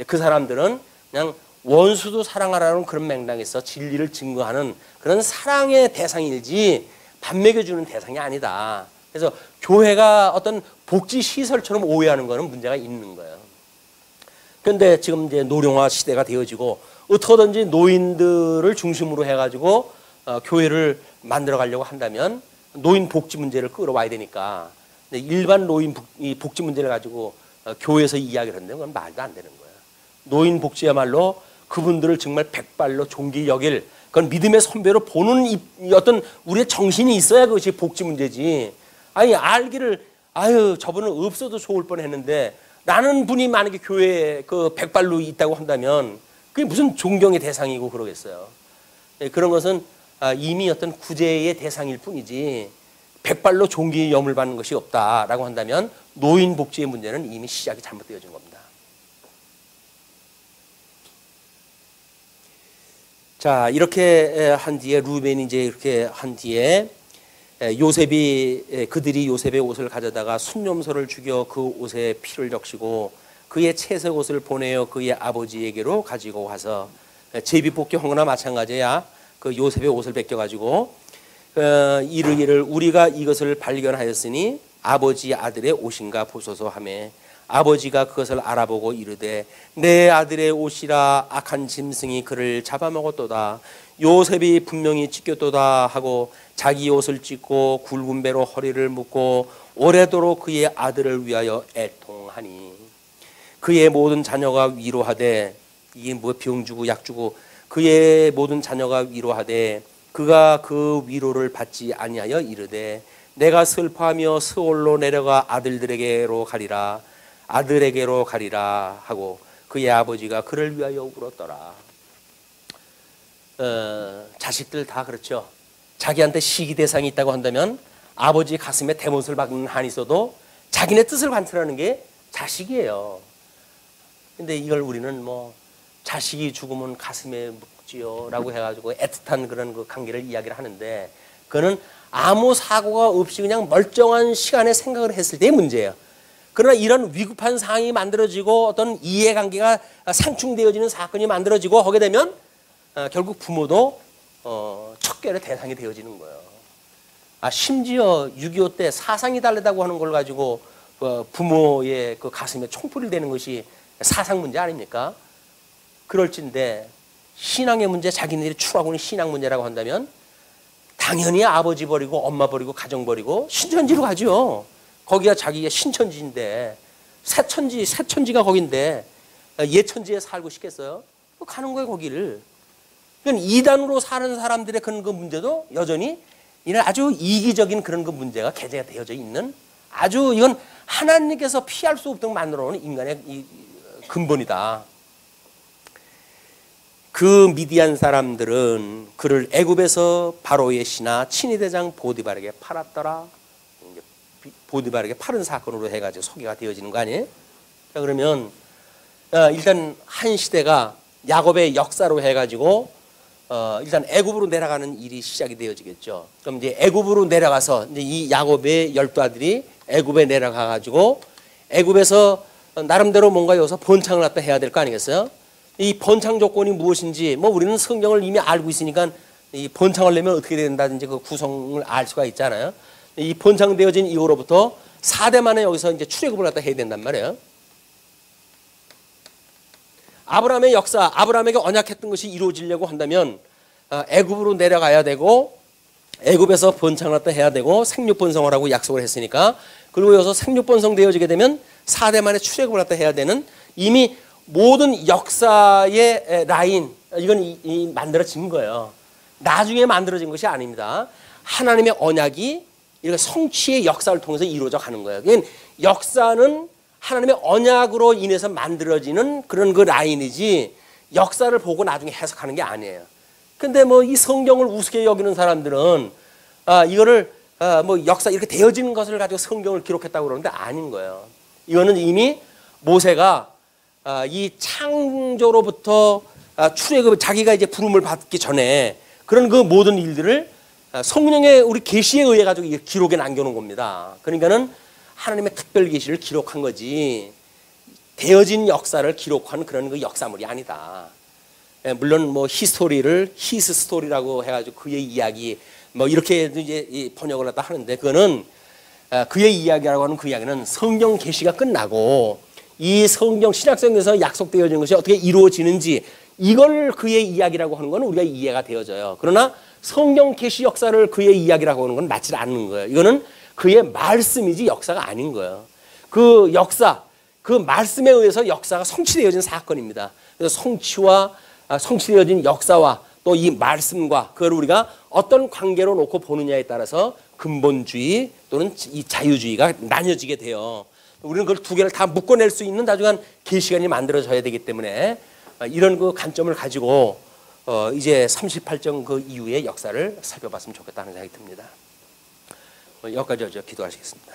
그 사람들은 그냥 원수도 사랑하라는 그런 맥락에서 진리를 증거하는 그런 사랑의 대상이지 밥 먹여주는 대상이 아니다. 그래서 교회가 어떤 복지 시설처럼 오해하는 거는 문제가 있는 거예요. 그런데 지금 이제 노령화 시대가 되어지고 어떻게든지 노인들을 중심으로 해가지고 교회를 만들어 가려고 한다면 노인 복지 문제를 끌어와야 되니까 일반 노인 복지 문제를 가지고 교회에서 이야기를 하는데 그건 말도 안 되는 거예요. 노인 복지야말로 그분들을 정말 백발로 존귀 여길 그건 믿음의 선배로 보는 어떤 우리의 정신이 있어야 그것이 복지 문제지. 아니 알기를 아유 저분은 없어도 좋을 뻔했는데 라는 분이 만약에 교회에 그 백발로 있다고 한다면 그게 무슨 존경의 대상이고 그러겠어요. 그런 것은 이미 어떤 구제의 대상일 뿐이지 백발로 존귀의 염을 받는 것이 없다라고 한다면 노인 복지의 문제는 이미 시작이 잘못되어진 겁니다. 자 이렇게 한 뒤에 루벤이 이제 이렇게 한 뒤에 요셉이 그들이 요셉의 옷을 가져다가 순념소를 죽여 그 옷에 피를 적시고 그의 채색 옷을 보내어 그의 아버지에게로 가지고 와서 제비뽑기 한 거나 마찬가지야. 그 요셉의 옷을 벗겨가지고 이르기를 우리가 이것을 발견하였으니 아버지 아들의 옷인가 보소서 하매 아버지가 그것을 알아보고 이르되 내 아들의 옷이라 악한 짐승이 그를 잡아먹었도다. 요셉이 분명히 찢겼도다 하고 자기 옷을 찢고 굵은 배로 허리를 묶고 오래도록 그의 아들을 위하여 애통하니 그의 모든 자녀가 위로하되 이게 뭐 병 주고 약 주고 그의 모든 자녀가 위로하되 그가 그 위로를 받지 아니하여 이르되 내가 슬퍼하며 스올로 내려가 아들에게로 가리라 하고 그의 아버지가 그를 위하여 울었더라. 자식들 다 그렇죠. 자기한테 시기 대상이 있다고 한다면 아버지 가슴에 대못을 박는 한이 있어도 자기네 뜻을 관철하는 게 자식이에요. 근데 이걸 우리는 뭐 자식이 죽으면 가슴에 묻지요 라고 해가지고 애틋한 그런 그 관계를 이야기를 하는데 그거는 아무 사고가 없이 그냥 멀쩡한 시간에 생각을 했을 때의 문제예요. 그러나 이런 위급한 상황이 만들어지고 어떤 이해관계가 상충되어지는 사건이 만들어지고 하게 되면 결국 부모도 척결의 대상이 되어지는 거예요. 심지어 6.25 때 사상이 다르다고 하는 걸 가지고 부모의 그 가슴에 총불이 되는 것이 사상 문제 아닙니까? 그럴진데 신앙의 문제 자기네들이 추구하고 있는 신앙 문제라고 한다면 당연히 아버지 버리고 엄마 버리고 가정 버리고 신천지로 가죠. 거기가 자기의 신천지인데 새천지가 거긴데 예천지에 살고 싶겠어요? 가는 거예요 거기를. 그러니까 이단으로 사는 사람들의 그런 그 문제도 여전히 이런 아주 이기적인 그런 그 문제가 개재가 되어져 있는 아주 이건 하나님께서 피할 수 없도록 만들어 놓은 인간의 이 근본이다. 그 미디안 사람들은 그를 애굽에서 바로의 신하 친위대장 보디발에게 팔았더라. 보디발에게 팔은 사건으로 해가지고 소개가 되어지는 거 아니에요? 자, 그러면 일단 한 시대가 야곱의 역사로 해가지고 일단 애굽으로 내려가는 일이 시작이 되어지겠죠. 그럼 이제 애굽으로 내려가서 이제 이 야곱의 12아들이 애굽에 내려가가지고 애굽에서 나름대로 뭔가 여기서 번창을 갖다 해야 될 거 아니겠어요? 이 번창 조건이 무엇인지 뭐 우리는 성경을 이미 알고 있으니까 이 번창을 내면 어떻게 된다든지 그 구성을 알 수가 있잖아요. 이 번창되어진 이후로부터 4대 만에 여기서 이제 출애굽을 갖다 해야 된단 말이에요. 아브라함의 역사, 아브라함에게 언약했던 것이 이루어지려고 한다면 애굽으로 내려가야 되고 애굽에서 번창을 갖다 해야 되고 생육번성을 하고 약속을 했으니까 그리고 여기서 생육번성 되어지게 되면 4대 만에 출애굽을 갖다 해야 되는 이미 모든 역사의 라인 이건 이 만들어진 거예요. 나중에 만들어진 것이 아닙니다. 하나님의 언약이 이렇게 성취의 역사를 통해서 이루어져 가는 거예요. 그러니까 역사는 하나님의 언약으로 인해서 만들어지는 그런 그 라인이지 역사를 보고 나중에 해석하는 게 아니에요. 근데 뭐 이 성경을 우습게 여기는 사람들은 이거를 뭐 역사 이렇게 되어지는 것을 가지고 성경을 기록했다고 그러는데 아닌 거예요. 이거는 이미 모세가 이 창조로부터 출애굽 자기가 이제 부름을 받기 전에 그런 그 모든 일들을 성령의 우리 계시에 의해 가지고 기록에 남겨놓은 겁니다. 그러니까는 하나님의 특별 계시를 기록한 거지 되어진 역사를 기록한 그런 그 역사물이 아니다. 물론 뭐 히스토리를 히스 스토리라고 해가지고 그의 이야기 뭐 이렇게 이제 번역을 하다 하는데 그거는 그의 이야기라고 하는 그 이야기는 성경 계시가 끝나고 이 성경 신약성경에서 약속되어진 것이 어떻게 이루어지는지 이걸 그의 이야기라고 하는 건 우리가 이해가 되어져요. 그러나 성경 계시 역사를 그의 이야기라고 하는 건 맞지 않는 거예요. 이거는 그의 말씀이지 역사가 아닌 거예요. 그 역사, 그 말씀에 의해서 역사가 성취되어진 사건입니다. 그래서 성취되어진 역사와 또 이 말씀과 그걸 우리가 어떤 관계로 놓고 보느냐에 따라서 근본주의 또는 이 자유주의가 나뉘어지게 돼요. 우리는 그걸 두 개를 다 묶어낼 수 있는 나중에 계시관이 만들어져야 되기 때문에 이런 그 관점을 가지고 이제 38정 그 이후의 역사를 살펴봤으면 좋겠다는 생각이 듭니다. 여기까지 기도하시겠습니다.